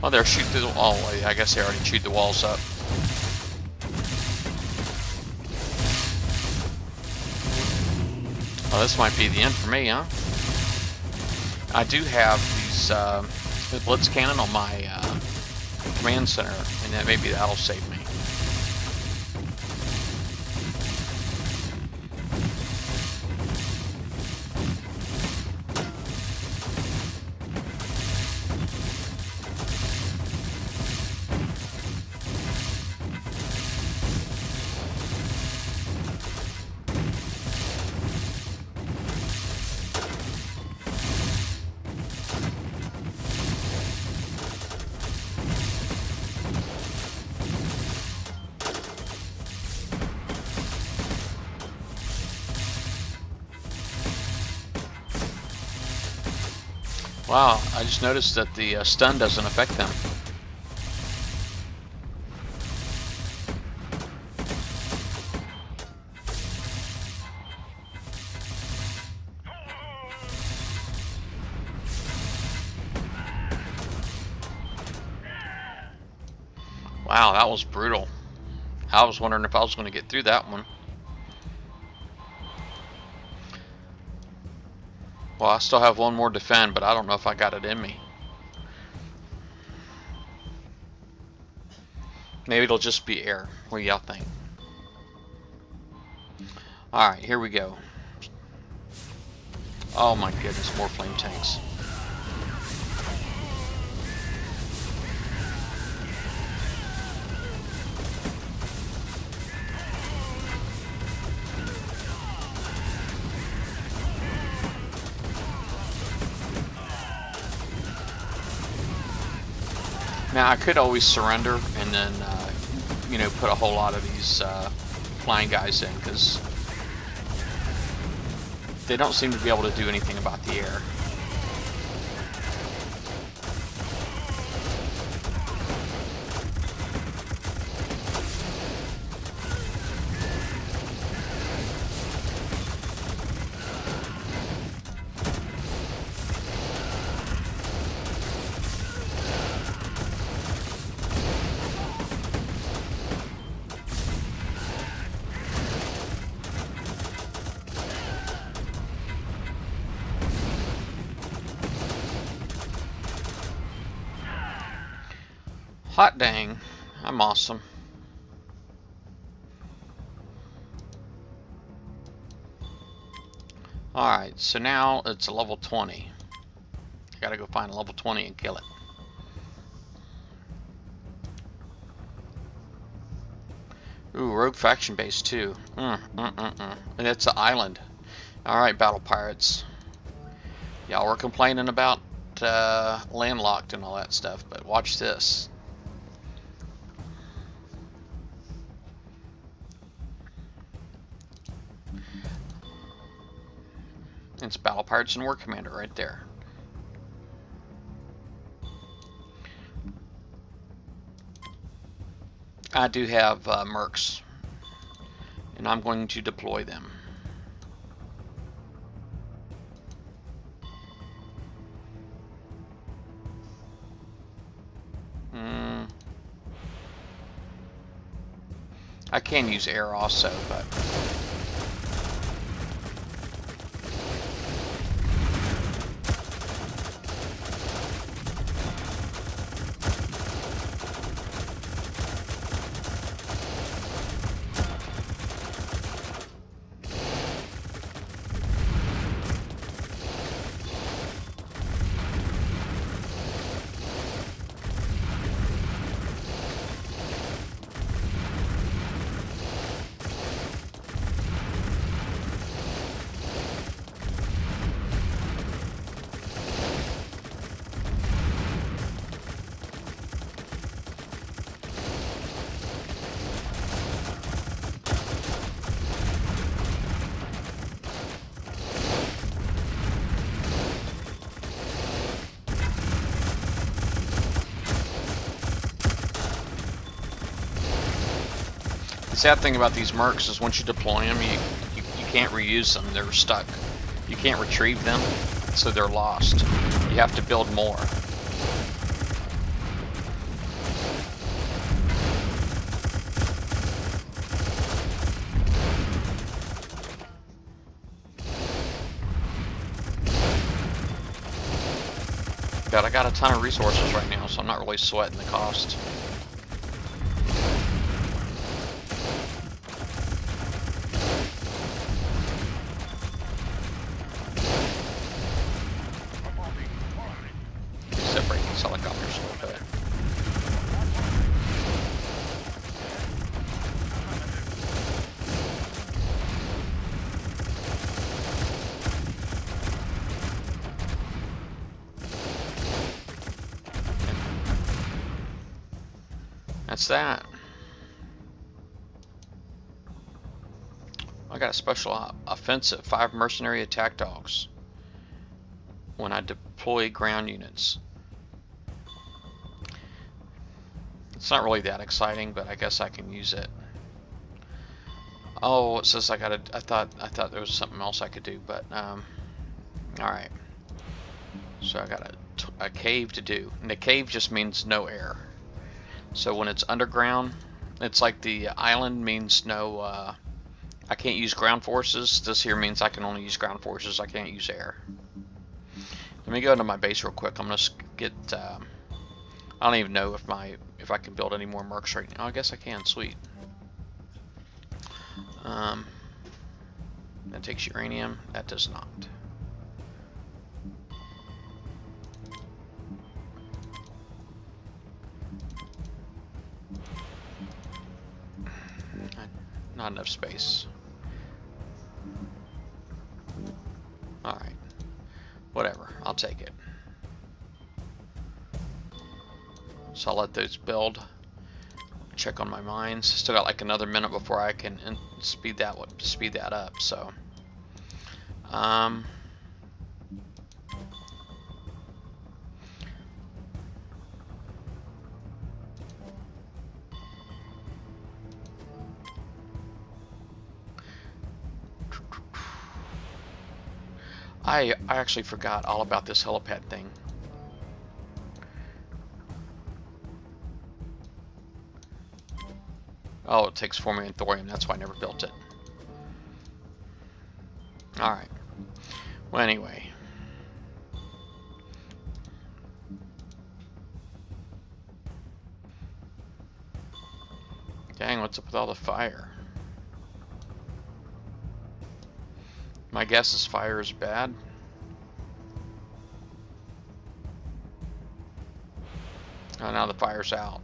Oh, they're shooting through the wall. Oh, I guess they already chewed the walls up. Oh, this might be the end for me, huh? I do have these the blitz cannon on my command center, and that maybe that'll save me. Wow, I just noticed that the stun doesn't affect them. Wow, that was brutal. I was wondering if I was going to get through that one. Well, I still have one more to defend, but I don't know if I got it in me. Maybe it'll just be air. What do y'all think? Alright, here we go. Oh my goodness, more flame tanks. Now I could always surrender and then, you know, put a whole lot of these flying guys in, because they don't seem to be able to do anything about the air. Hot dang, I'm awesome. Alright, so now it's a level 20. I gotta go find a level 20 and kill it. Ooh, rogue faction base too. And it's an island. Alright, battle pirates. Y'all were complaining about landlocked and all that stuff, but watch this. It's Battle Pirates and War Commander right there. I do have mercs, and I'm going to deploy them. I can use air also, but the sad thing about these mercs is once you deploy them, you can't reuse them. They're stuck. You can't retrieve them, so they're lost. You have to build more. But I got a ton of resources right now, so I'm not really sweating the cost. Separate these helicopters a little bit. That's that. I got a special offensive, 5 mercenary attack dogs. when I deploy ground units. It's not really that exciting, but I guess I can use it. Oh, it says I thought there was something else I could do, but all right. So I got a cave to do, and the cave just means no air. So when it's underground, it's like the island means no. I can't use ground forces. This here means I can only use ground forces. I can't use air. Let me go into my base real quick. I'm gonna get. I don't even know if I can build any more mercs right now. I guess I can. Sweet. That takes uranium. That does not. Not enough space. Alright. Whatever. I'll take it. So I'll let those build. Check on my mines. Still got like another minute before I can speed that up. So, I actually forgot all about this helipad thing. Oh, it takes 4 million thorium. That's why I never built it. Alright. Well, anyway. Dang, what's up with all the fire? My guess is fire is bad. Oh, now the fire's out.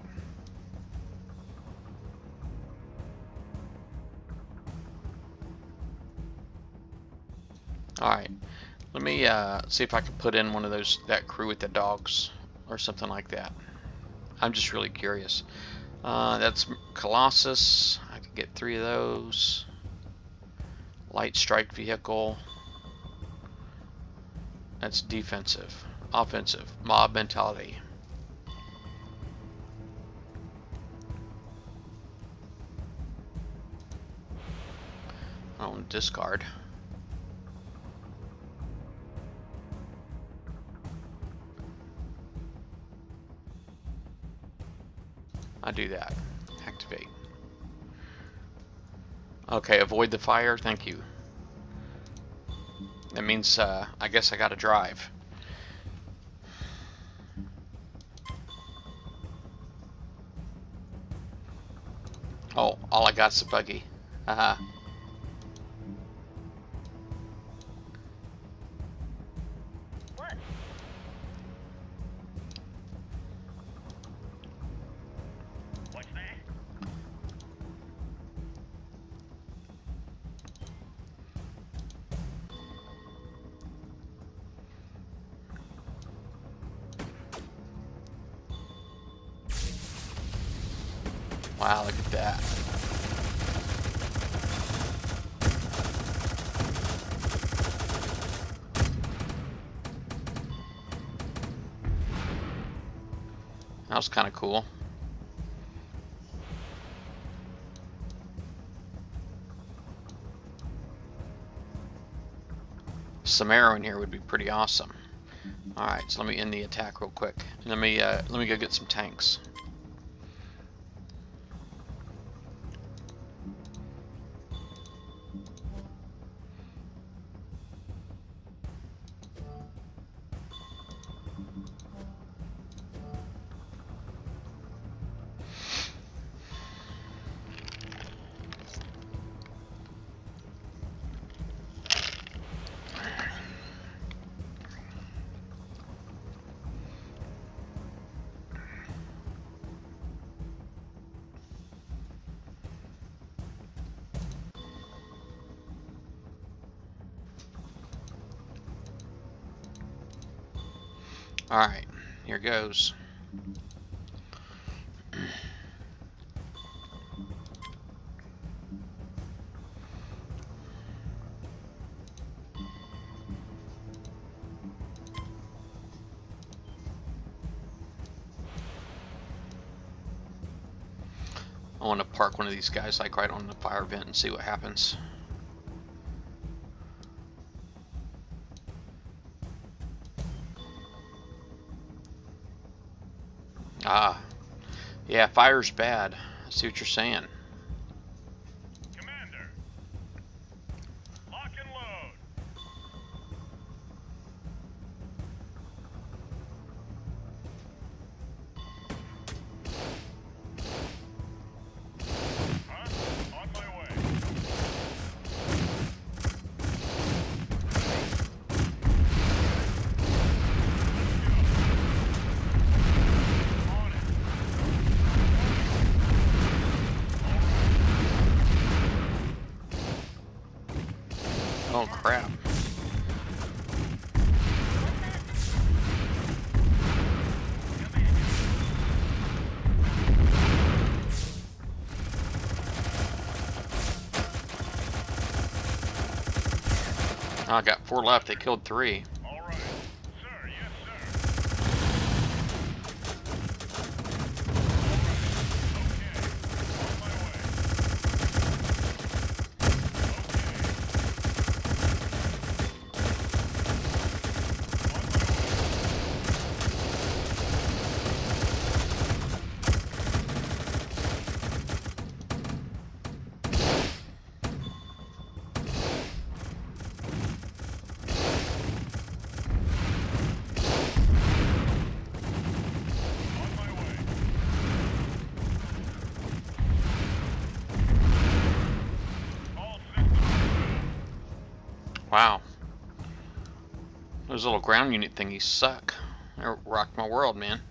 Alright, let me see if I can put in one of that crew with the dogs or something like that. I'm just really curious. That's Colossus. I could get 3 of those. Light strike vehicle. That's defensive. Offensive. Mob mentality. I don't want to discard. I do that. Activate. Okay, avoid the fire. Thank you. That means I guess I gotta drive. Oh, all I got's a buggy. Haha. What's that? Wow, look at that. That was kind of cool. Some arrow in here would be pretty awesome. Alright, so let me end the attack real quick. And let me go get some tanks. Alright, here goes. want to park one of these guys like right on the fire vent and see what happens. Ah, yeah, fire's bad. I see what you're saying. Commander, lock and load. Huh? On my way. On it. Oh crap. I got 4 left. They killed 3. All right. Sir, yes, sir. Okay. On my way. On my way. All systems go. Wow. Those little ground unit thingies suck. They rocked my world, man.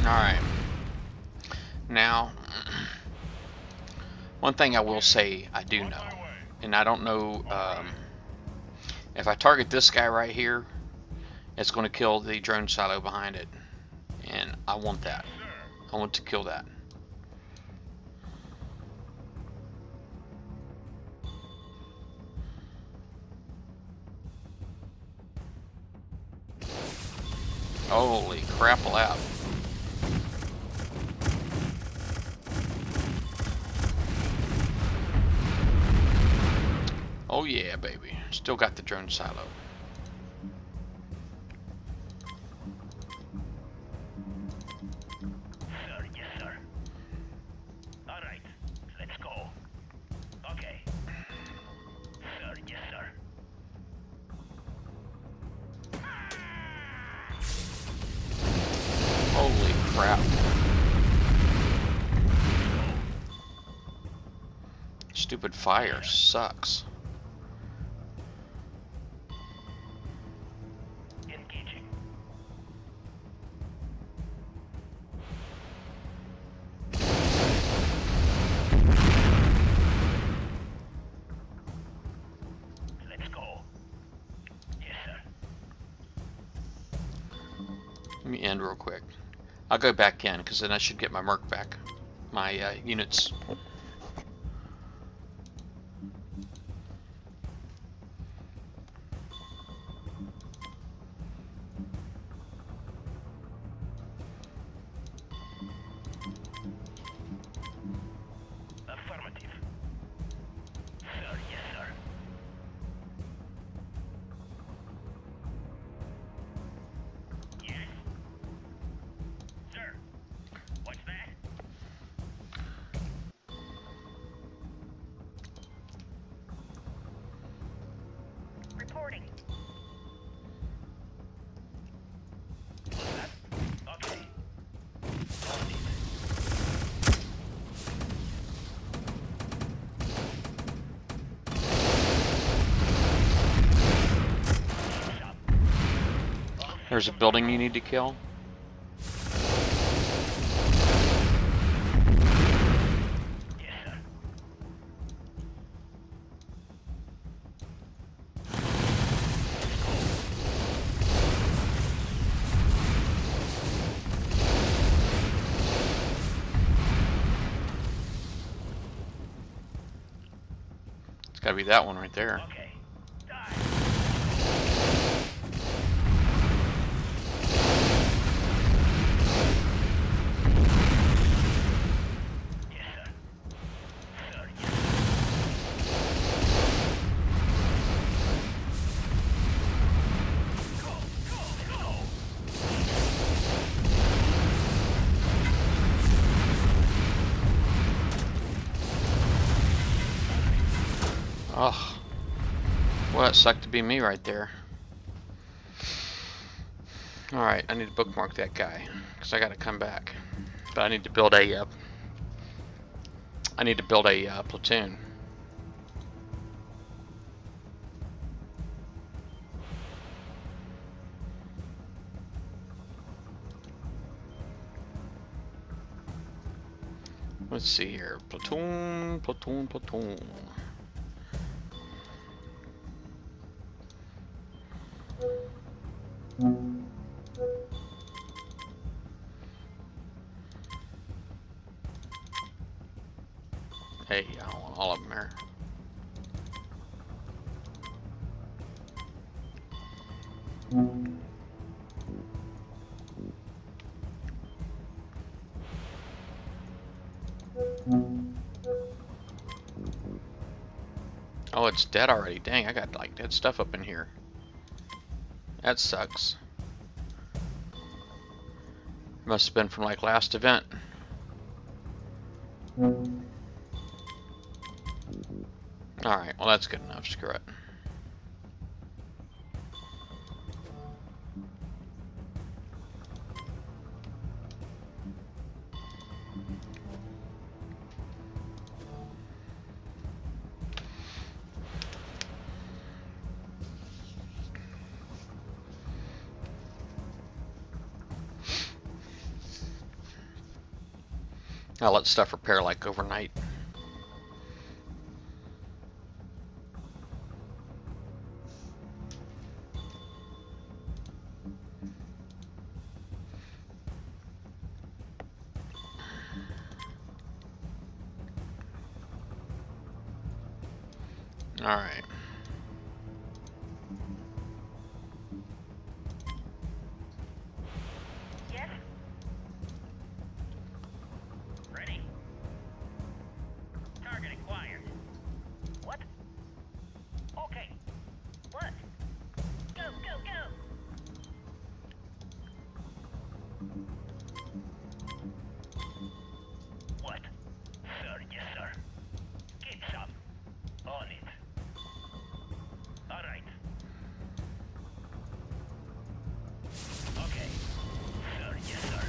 Alright. Now, one thing I will say I do know, and I don't know if I target this guy right here, it's going to kill the drone silo behind it, and I want that. I want to kill that. Holy crap, lap. Oh yeah, baby. Still got the drone silo. Sir, yes, sir. All right, let's go. Okay. Sir, yes, sir. Holy crap. Stupid fire sucks. Engaging. Let's go. Yes, sir. Let me end real quick. I'll go back in because then I should get my merc back. My units. Affirmative. Sir, yes, sir. Yes. Sir, what's that? Reporting. What's that? Okay. On it. Shop. There's a building you need to kill. Yes, sir. Gotta be that one right there. Okay. Die. Yes, sir. Sir, yes. Go, go, go. Oh, well, it sucked to be me right there. Alright, I need to bookmark that guy, because I gotta come back. But I need to build a, platoon. Let's see here. Platoon, platoon, platoon. Hey, I don't want all of them there. Oh, it's dead already. Dang, I got like dead stuff up in here. That sucks. Must have been from like last event. Alright, well that's good enough. Screw it. I'll let stuff repair like overnight. Alright. Yes? Ready? Target acquired. What? Okay. What? Go, go, go! What? Sir, yes, sir. Get some. On it. Alright. Okay. Sir, yes, sir.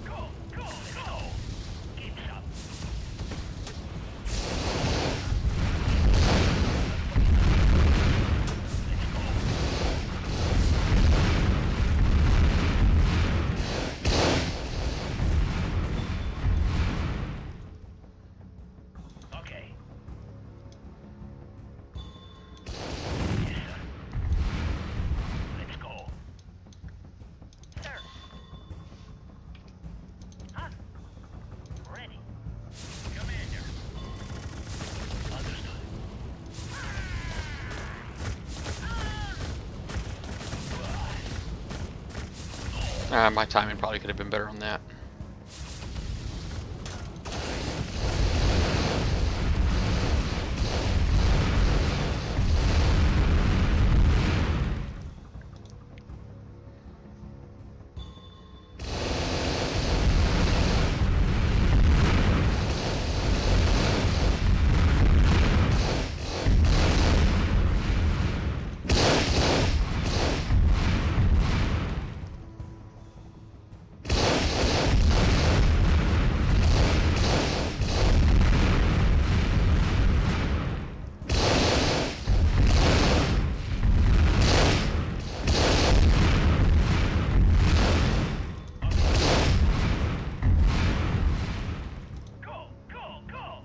Go, go, go! Get some. Let's go. Okay. Yes, sir. Let's go. Sir. Huh? Ready. Commander. Understood. My timing probably could have been better on that. Go, go, go!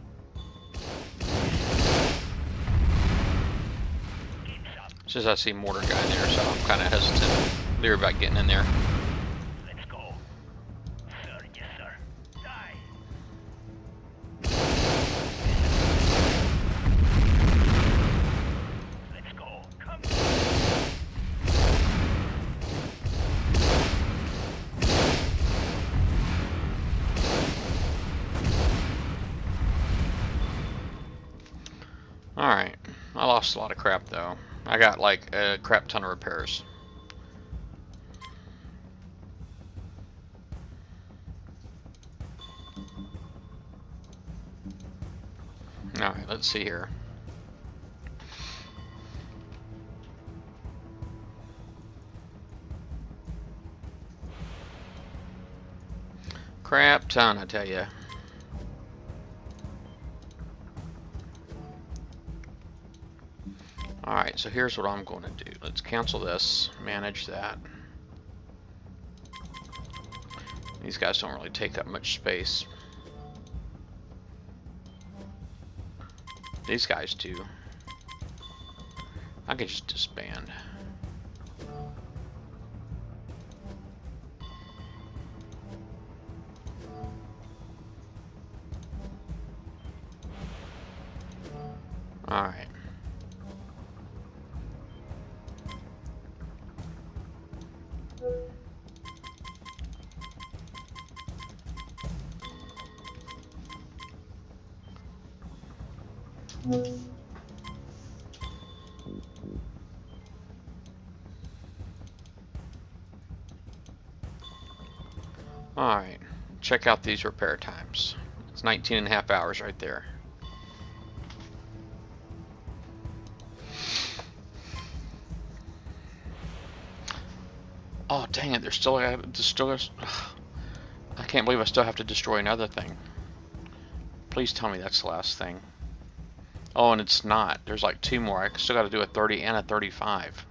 Get some. Since I see mortar guy in there, so I'm kind of hesitant, leery about getting in there. Let's go. Sir, yes, sir. Die. Alright, I lost a lot of crap though. I got like a crap ton of repairs. Alright, let's see here. Crap ton, I tell you. Alright, so here's what I'm going to do. Let's cancel this, manage that. These guys don't really take up much space. These guys do. I could just disband. Alright. Alright, check out these repair times. It's 19.5 hours right there. Oh dang it, there's still I can't believe I still have to destroy another thing. Please tell me that's the last thing. Oh, and it's not. There's like 2 more. I still got to do a 30 and a 35.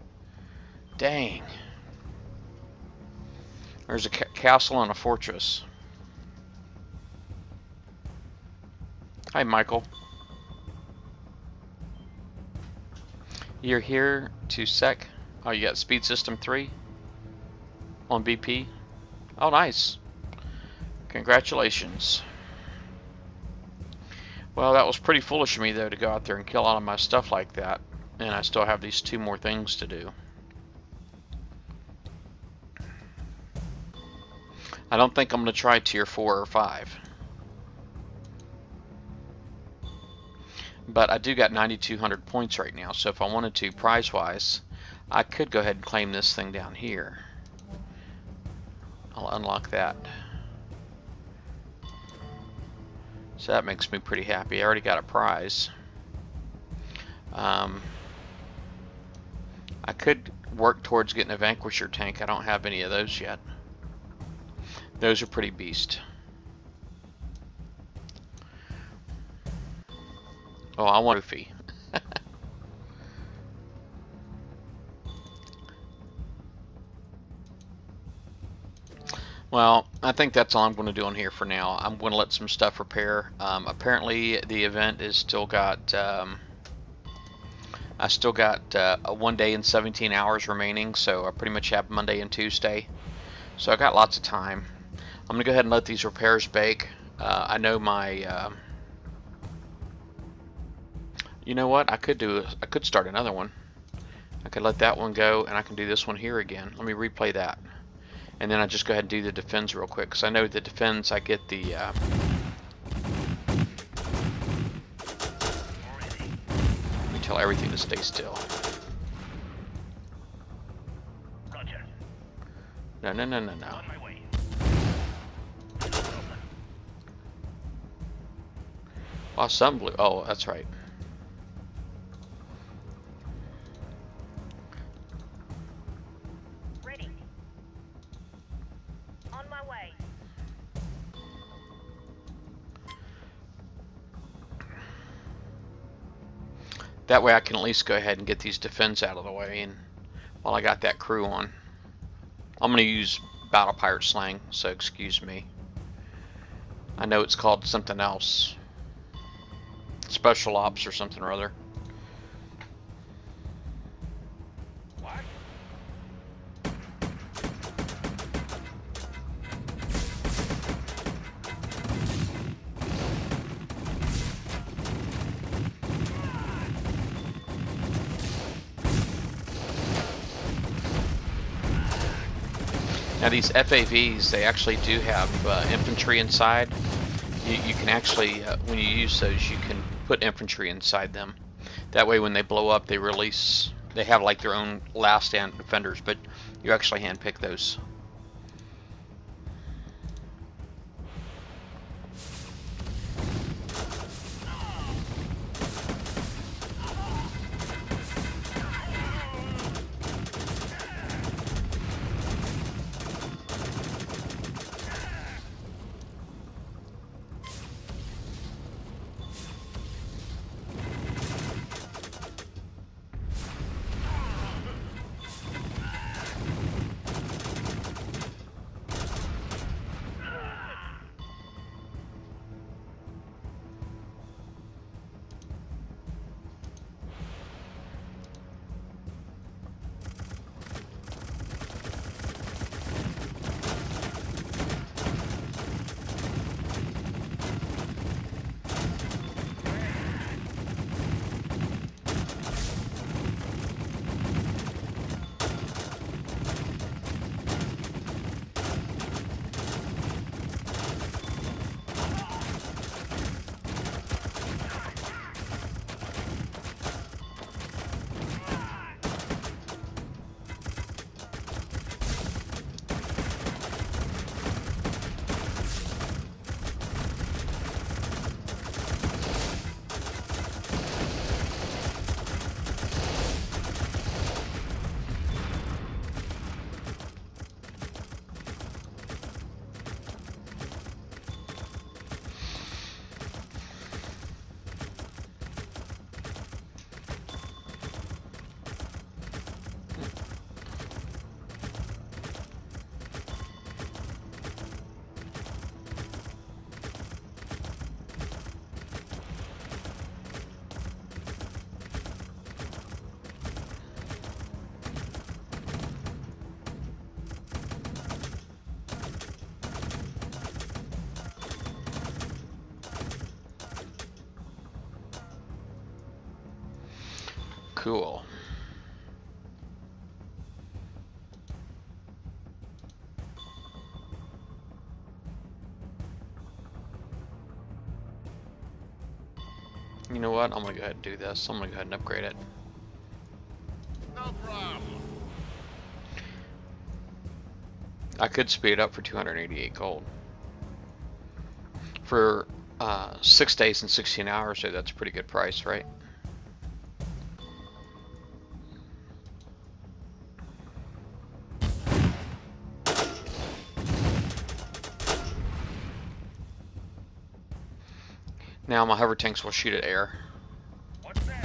Dang. There's a castle and a fortress. Hi, Michael. You're here to sec. Oh, you got speed system 3 on BP. Oh, nice. Congratulations. Well, that was pretty foolish of me, though, to go out there and kill all of my stuff like that. And I still have these 2 more things to do. I don't think I'm going to try tier 4 or 5. But I do got 9,200 points right now, so if I wanted to, prize-wise, I could go ahead and claim this thing down here. I'll unlock that. So that makes me pretty happy. I already got a prize. I could work towards getting a Vanquisher tank. I don't have any of those yet. Those are pretty beast. Oh, I want a trophy. Well, I think that's all I'm going to do on here for now. I'm going to let some stuff repair. Apparently, the event is still got. I still got 1 day and 17 hours remaining, so I pretty much have Monday and Tuesday. So I got lots of time. I'm going to go ahead and let these repairs bake. I know my. You know what? I could start another one. I could let that one go, and I can do this one here again. Let me replay that. And then I just go ahead and do the defense real quick, because I know the defense I get the. Let me tell everything to stay still. Gotcha. No. On my way. Oh, some blue. Oh, that's right. Ready. On my way. That way I can at least go ahead and get these defense out of the way, and while I got that crew on. I'm going to use Battle Pirate slang, so excuse me. I know it's called something else. Special Ops or something or other. What? Now these FAVs, they actually do have infantry inside. You can actually, when you use those, you can put infantry inside them. That way when they blow up, they release, they have like their own last stand defenders, but you actually handpick those. Cool. You know what? I'm gonna go ahead and do this. I'm gonna go ahead and upgrade it. No problem. I could speed it up for 288 gold. For 6 days and 16 hours, so that's a pretty good price, right? Now my hover tanks will shoot at air. What's that?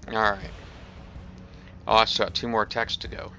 Alright. Oh, I still got 2 more attacks to go.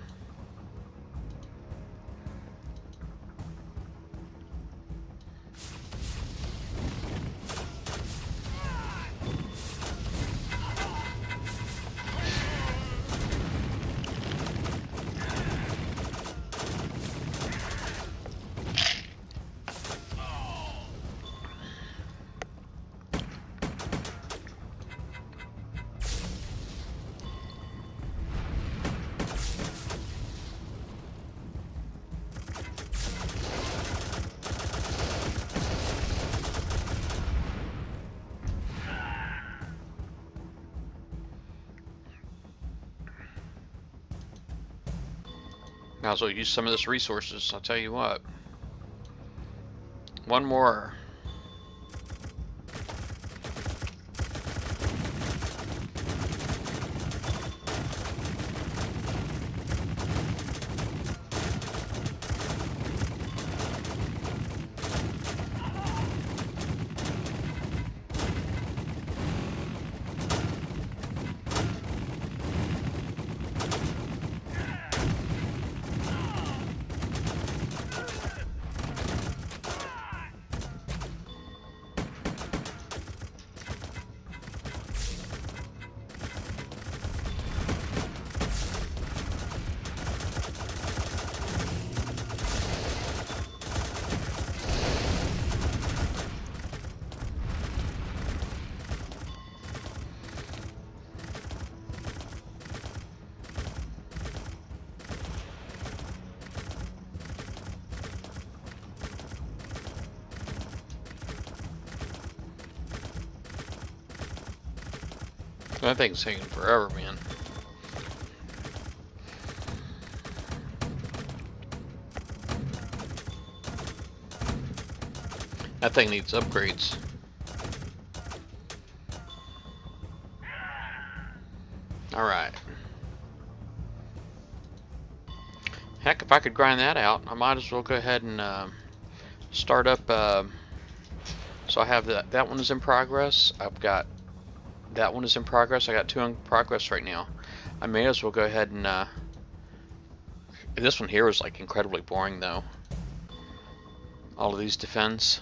Might as well use some of this resources, I'll tell you what. One more. That thing's taking forever, man. That thing needs upgrades. Alright. Heck, if I could grind that out, I might as well go ahead and start up. So I have that one is in progress. I've got that one is in progress. I got 2 in progress right now. I may as well go ahead and this one here is like incredibly boring though. All of these defense.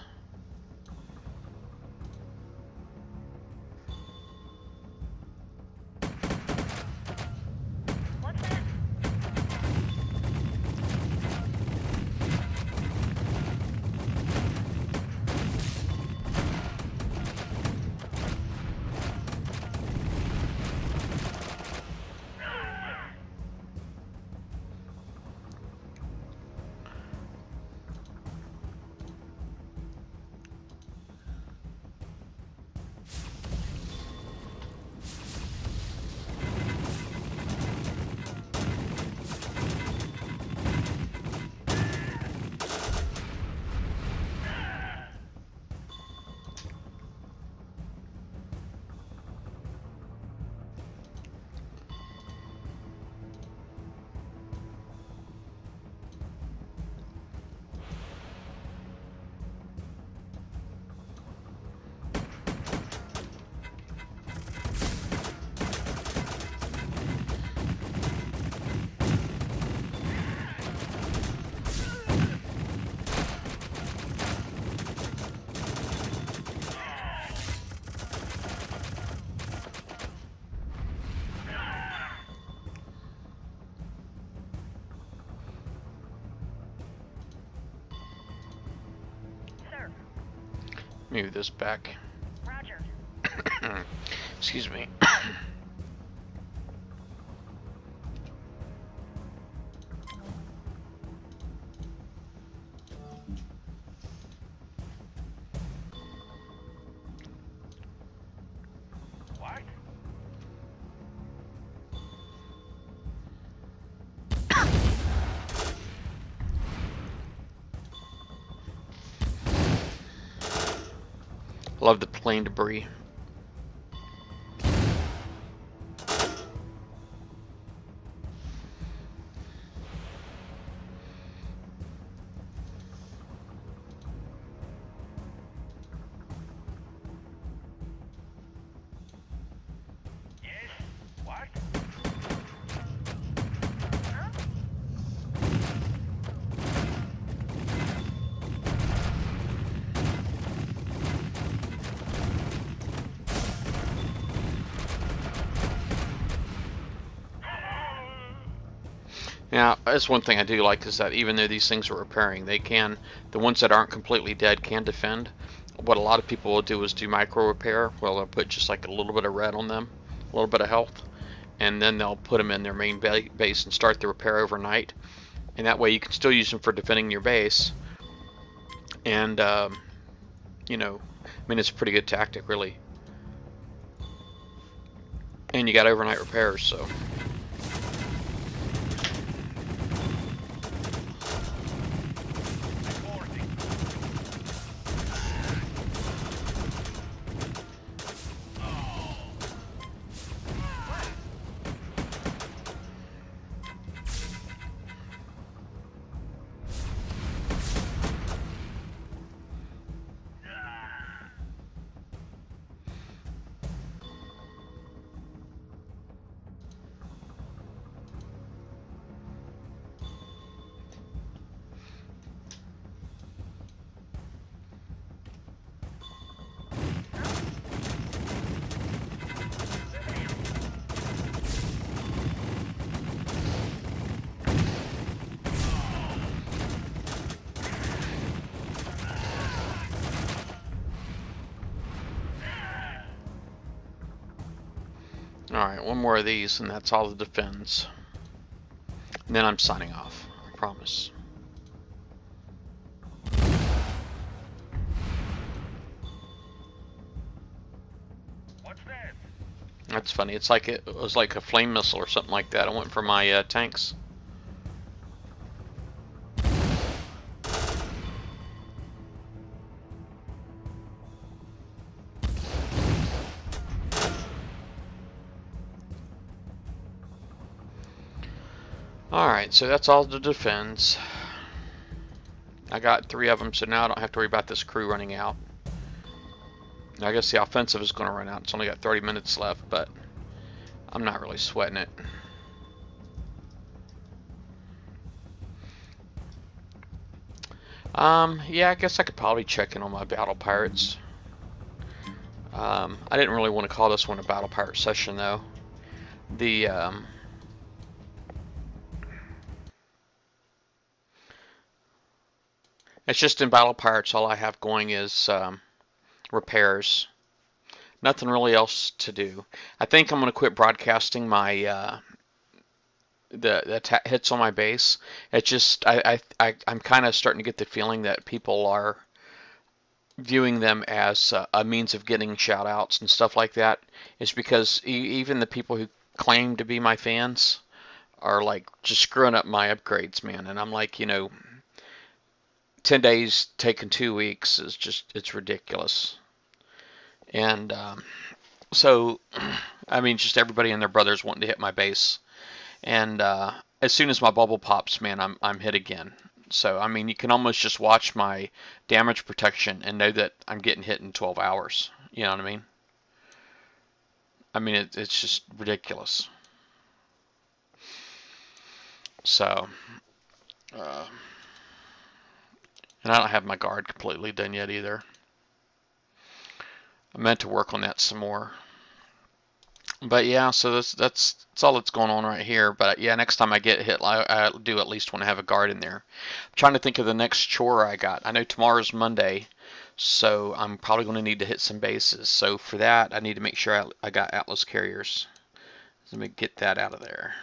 Move this back. Roger. Excuse me. What? Love the plane debris. Yes? What? Now, that's one thing I do like is that even though these things are repairing, they can, the ones that aren't completely dead can defend. What a lot of people will do is do micro repair. Well, they'll put just like a little bit of red on them, a little bit of health, and then they'll put them in their main base and start the repair overnight. And that way you can still use them for defending your base. And, you know, I mean, it's a pretty good tactic, really. And you got overnight repairs, so. Alright, one more of these, and that's all the defense. And then I'm signing off. I promise. What's that? That's funny. It's like it was like a flame missile or something like that. I went for my tanks. Alright, so that's all the defense. I got 3 of them, so now I don't have to worry about this crew running out. I guess the offensive is going to run out. It's only got 30 minutes left, but I'm not really sweating it. Yeah, I guess I could probably check in on my battle pirates. I didn't really want to call this one a battle pirate session, though. It's just in battle pirates, all I have going is repairs. Nothing really else to do. I think I'm going to quit broadcasting my the hits on my base. It's just I'm kind of starting to get the feeling that people are viewing them as a means of getting shout outs and stuff like that. Is because even the people who claim to be my fans are like just screwing up my upgrades, man. And I'm like, 10 days taking 2 weeks is just, it's ridiculous. And so, I mean, just everybody and their brothers wanting to hit my base. And as soon as my bubble pops, man, I'm hit again. So, I mean, you can almost just watch my damage protection and know that I'm getting hit in 12 hours. You know what I mean? I mean, it's just ridiculous. So, and I don't have my guard completely done yet either. I meant to work on that some more. But yeah, so that's all that's going on right here. But yeah, next time I get hit, I do at least want to have a guard in there. I'm trying to think of the next chore I got. I know tomorrow's Monday, so I'm probably going to need to hit some bases. So for that, I need to make sure I got Atlas carriers. Let me get that out of there.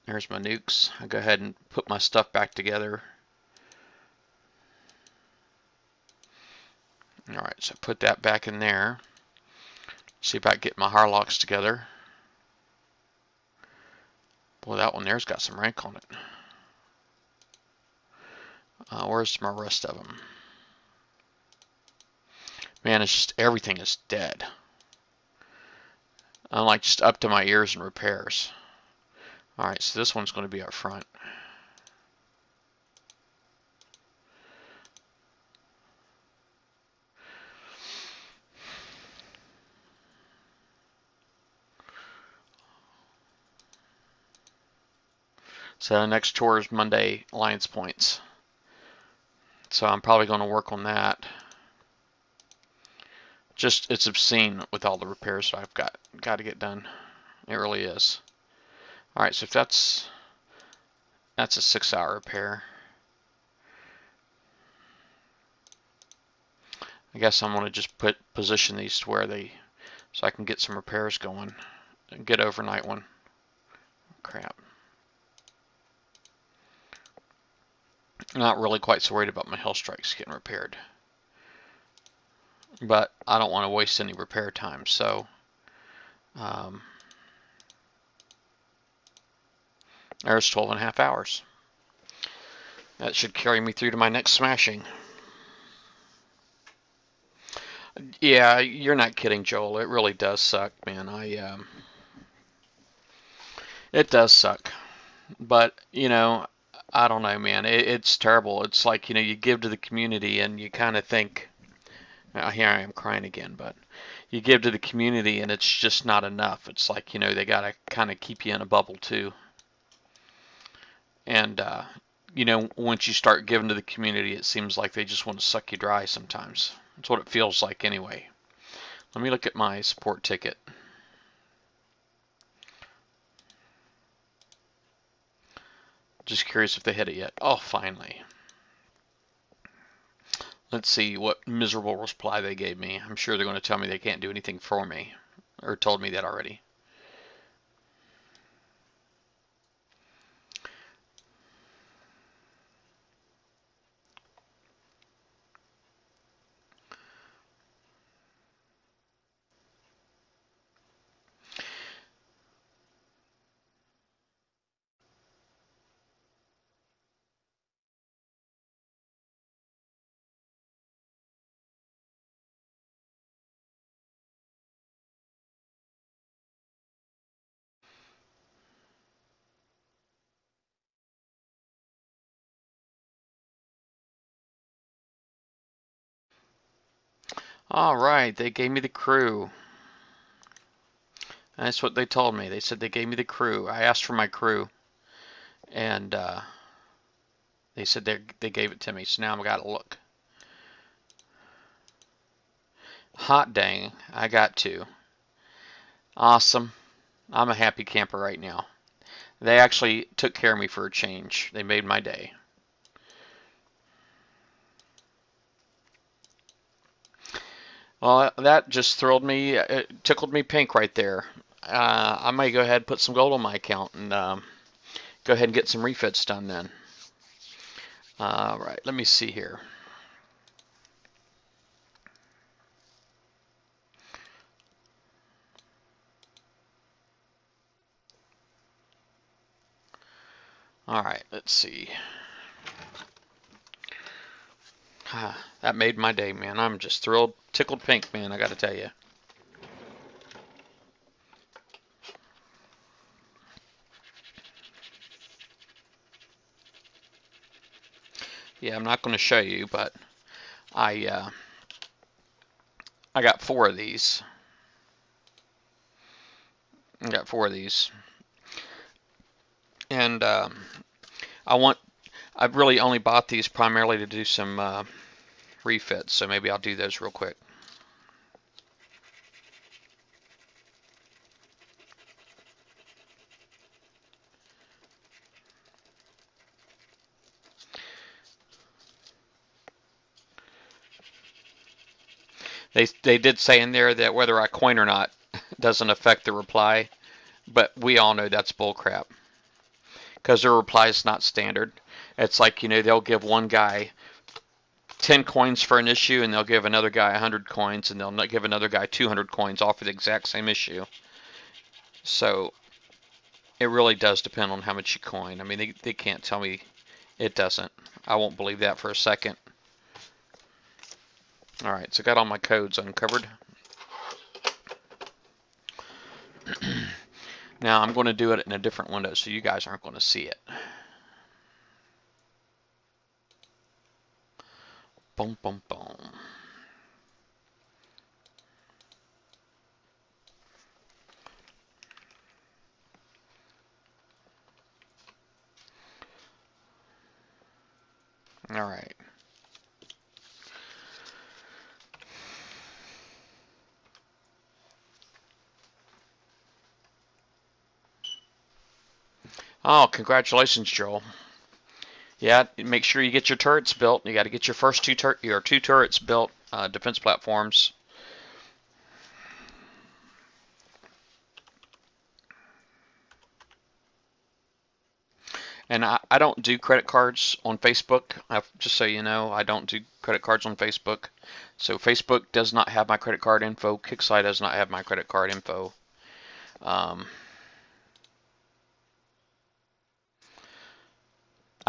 There's my nukes. I'll go ahead and put my stuff back together. Alright, so put that back in there. See if I can get my Harlocks together. Boy, that one there's got some rank on it. Where's my rest of them? Man, it's just everything is dead. I'm like just up to my ears in repairs. Alright, so this one's going to be up front. So the next chore is Monday Alliance points. So I'm probably going to work on that. Just, it's obscene with all the repairs I've got to get done. It really is. Alright, so if that's a 6-hour repair. I guess I'm going to just position these to where so I can get some repairs going. And get overnight one. Crap. I'm not really quite so worried about my Hell Strikes getting repaired. But I don't want to waste any repair time, so there's 12.5 hours. That should carry me through to my next smashing. Yeah, you're not kidding, Joel. It really does suck, man. It does suck. But, I don't know, man. It's terrible. It's like, you give to the community and you kind of think, here I am crying again, but you give to the community and it's just not enough. It's like, they got to kind of keep you in a bubble too. And, once you start giving to the community, it seems like they just want to suck you dry sometimes. That's what it feels like anyway. Let me look at my support ticket. Just curious if they hit it yet. Oh, finally. Let's see what miserable reply they gave me. I'm sure they're going to tell me they can't do anything for me. Or told me that already. Alright, they gave me the crew. That's what they told me. They said they gave me the crew. I asked for my crew, and they said they gave it to me. So now I've got to look. Hot dang, I got to. Awesome. I'm a happy camper right now. They actually took care of me for a change. They made my day. Well, that just thrilled me. It tickled me pink right there. I might go ahead and put some gold on my account and go ahead and get some refits done then. All right, let me see here. All right, let's see. That made my day, man. I'm just thrilled, tickled pink, man, I got to tell you. Yeah, I'm not going to show you, but I got 4 of these. I got 4 of these, and I've really only bought these primarily to do some refits, so maybe I'll do those real quick. They did say in there that whether I coin or not doesn't affect the reply, but we all know that's bullcrap because their reply is not standard. It's like, they'll give one guy 10 coins for an issue, and they'll give another guy 100 coins, and they'll not give another guy 200 coins off of the exact same issue. So it really does depend on how much you coin. I mean, they can't tell me it doesn't. I won't believe that for a second. All right, so I got all my codes uncovered. Now I'm going to do it in a different window so you guys aren't going to see it. Boom, boom, boom. All right. Oh, congratulations, Joel. Yeah, make sure you get your turrets built. You got to get your first two turrets built, defense platforms. And I don't do credit cards on Facebook. Just so you know, I don't do credit cards on Facebook. So Facebook does not have my credit card info. Kixeye does not have my credit card info.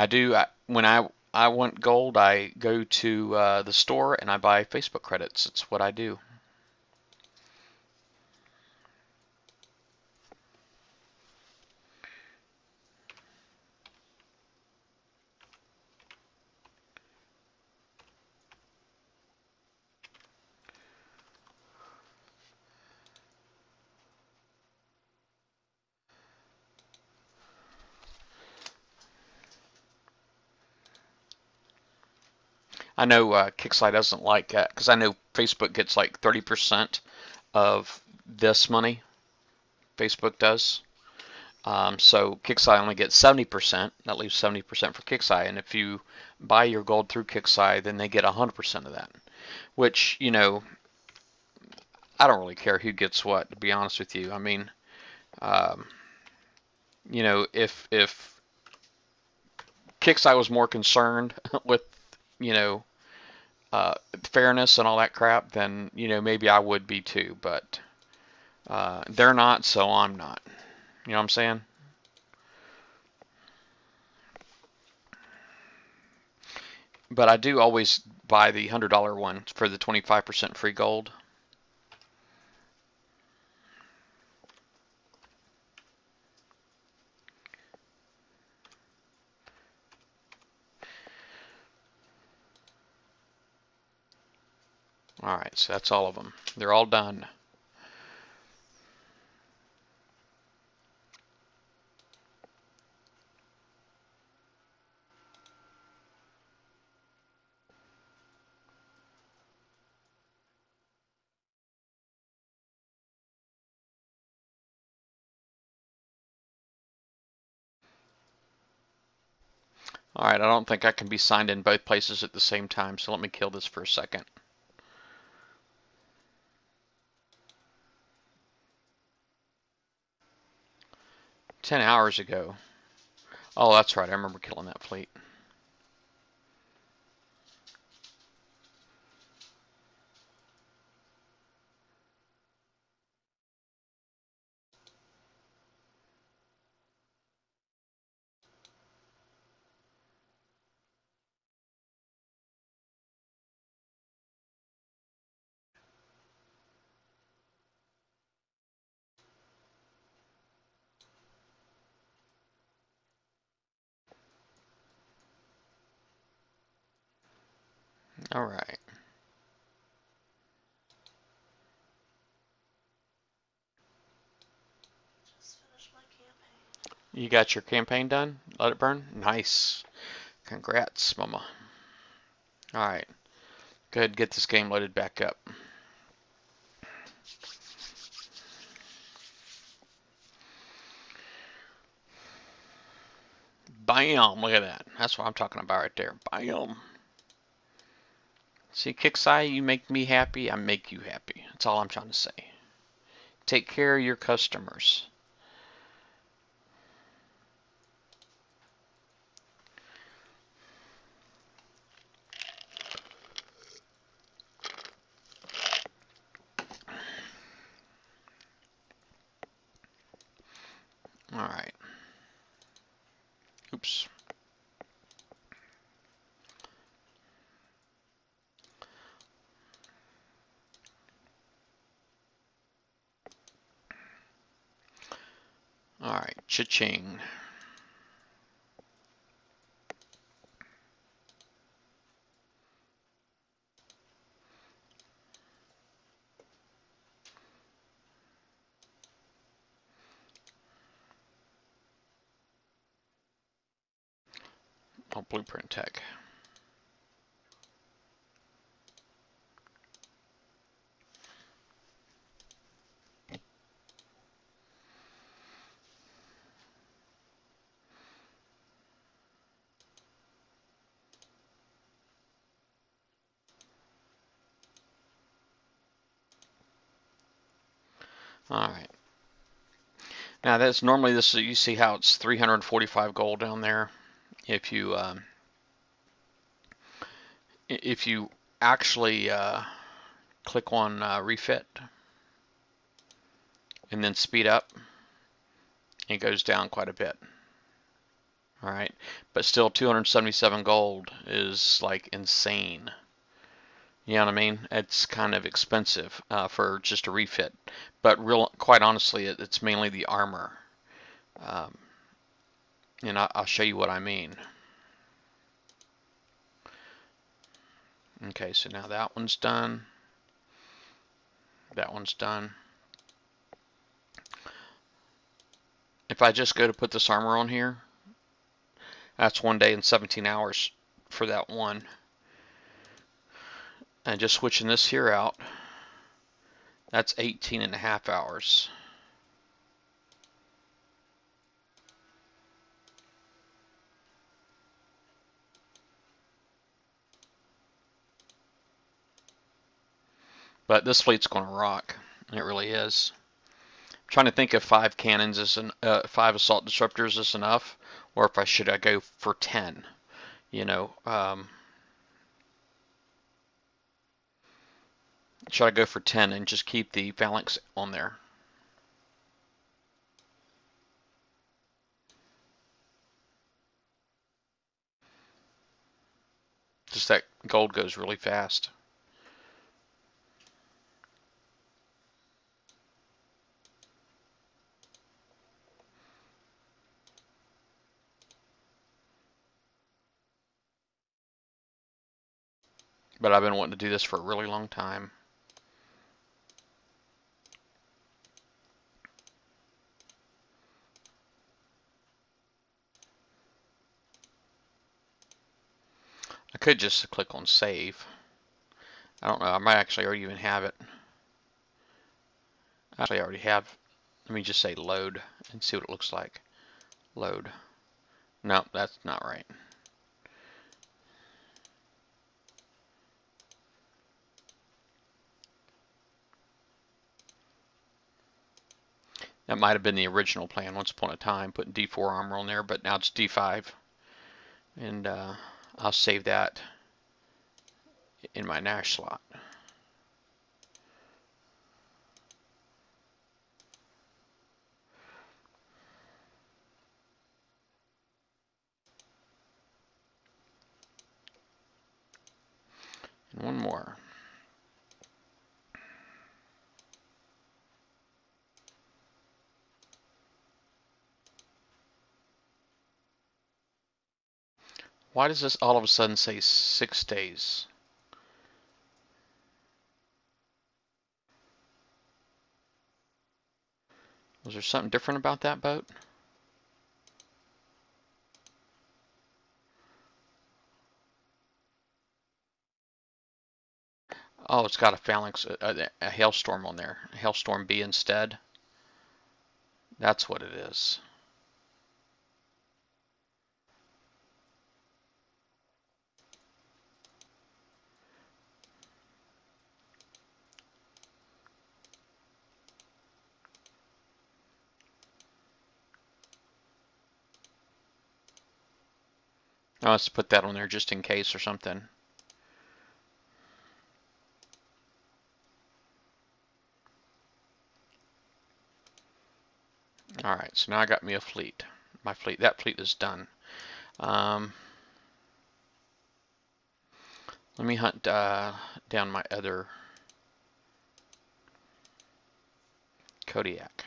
I do. When I want gold, I go to the store and I buy Facebook credits. It's what I do. I know Kixeye doesn't like that because I know Facebook gets like 30% of this money. Facebook does. So Kixeye only gets 70%. That leaves 70% for Kixeye. And if you buy your gold through Kixeye, then they get 100% of that. Which, I don't really care who gets what, to be honest with you. I mean, if Kixeye was more concerned with, you know, fairness and all that crap, then, maybe I would be too. But they're not, so I'm not. You know what I'm saying? But I do always buy the $100 one for the 25% free gold. Alright, so that's all of them. They're all done. Alright, I don't think I can be signed in both places at the same time, so let me kill this for a second. "10 hours ago." Oh, that's right, I remember killing that fleet. Alright. Just finished my campaign. You got your campaign done? Let it burn? Nice. Congrats, mama. Alright. Go ahead and get this game loaded back up. Bam! Look at that. That's what I'm talking about right there. Bam! See, Kixeye, you make me happy, I make you happy. That's all I'm trying to say. Take care of your customers. Alright. Oops. Alright, cha-ching. Oh, blueprint tech. Alright. Now that's normally this. You see how it's 345 gold down there. If you actually click on refit and then speed up, it goes down quite a bit. All right, but still 277 gold is like insane. You know what I mean? It's kind of expensive for just a refit, but quite honestly, it's mainly the armor. Um, and I'll show you what I mean. Okay, so now that one's done. That one's done. If I just go to put this armor on here, that's 1 day and 17 hours for that one. And just switching this here out, that's 18.5 hours. But this fleet's going to rock. It really is. I'm trying to think if 5 cannons is 5 assault disruptors is enough, or if I should go for 10. You know, should I go for 10 and just keep the phalanx on there? Just that gold goes really fast. But I've been wanting to do this for a really long time. could just click on save. I don't know. I might actually already even have it. Actually, I already have. Let me just say load and see what it looks like. Load. No, that's not right. That might have been the original plan once upon a time, putting D4 armor on there, but now it's D5. And I'll save that in my Nash slot. And one more. Why does this all of a sudden say 6 days? Was there something different about that boat? Oh, it's got a phalanx, a hailstorm on there. A hailstorm B instead. That's what it is. I must put that on there just in case or something. Alright, so now I got me a fleet. My fleet, that fleet is done. Let me hunt down my other Kodiak.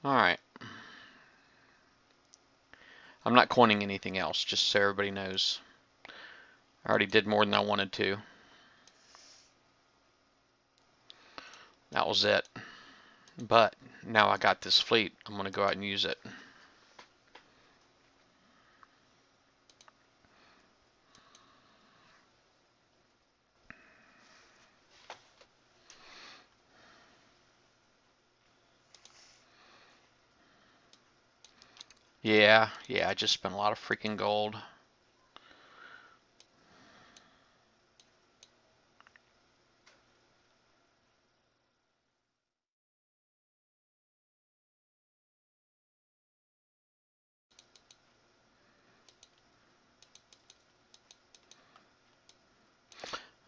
Alright. I'm not coining anything else, just so everybody knows. I already did more than I wanted to. That was it. But now I got this fleet, I'm going to go out and use it. Yeah, I just spent a lot of freaking gold.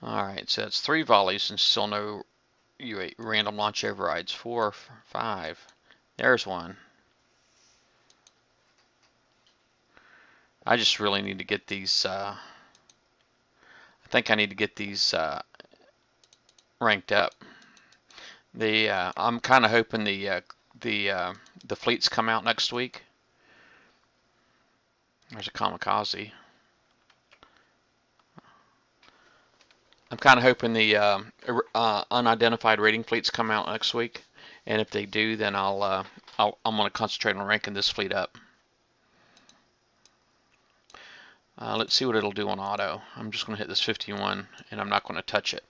Alright, so it's 3 volleys and still no U8 random launch overrides. 4, 5. There's one. I just really need to get these, I think I need to get these ranked up. I'm kind of hoping the fleets come out next week. There's a kamikaze. I'm kind of hoping the unidentified raiding fleets come out next week, and if they do, then I'm going to concentrate on ranking this fleet up. Let's see what it'll do on auto. I'm just going to hit this 51, and I'm not going to touch it.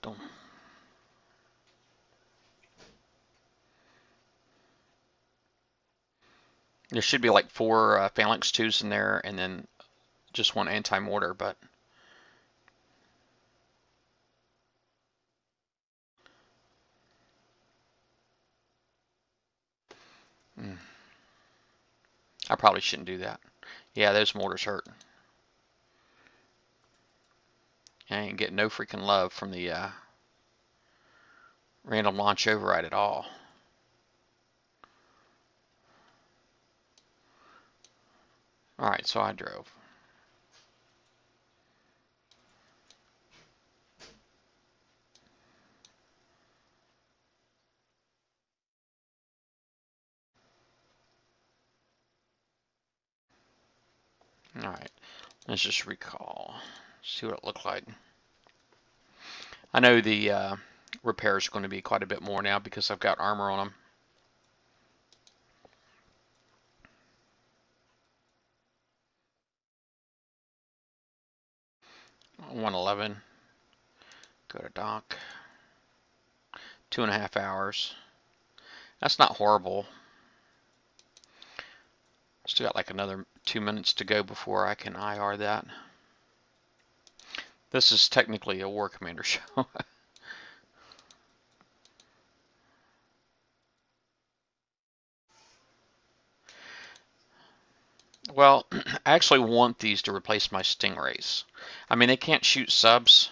Don't. There should be like 4 Phalanx 2s in there, and then just 1 anti-mortar, but I probably shouldn't do that. Yeah, those mortars hurt. I ain't getting no freaking love from the random launch override at all. Alright, so I drove. Alright, let's just recall. See what it looked like. I know the repairs are going to be quite a bit more now because I've got armor on them. On 111. Go to dock. 2.5 hours. That's not horrible. Still got like another 2 minutes to go before I can IR that. This is technically a War Commander show. Well, I actually want these to replace my Stingrays. I mean, they can't shoot subs.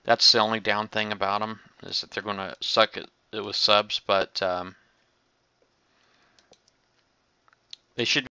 That's the only down thing about them, is that they're going to suck it with subs, but they should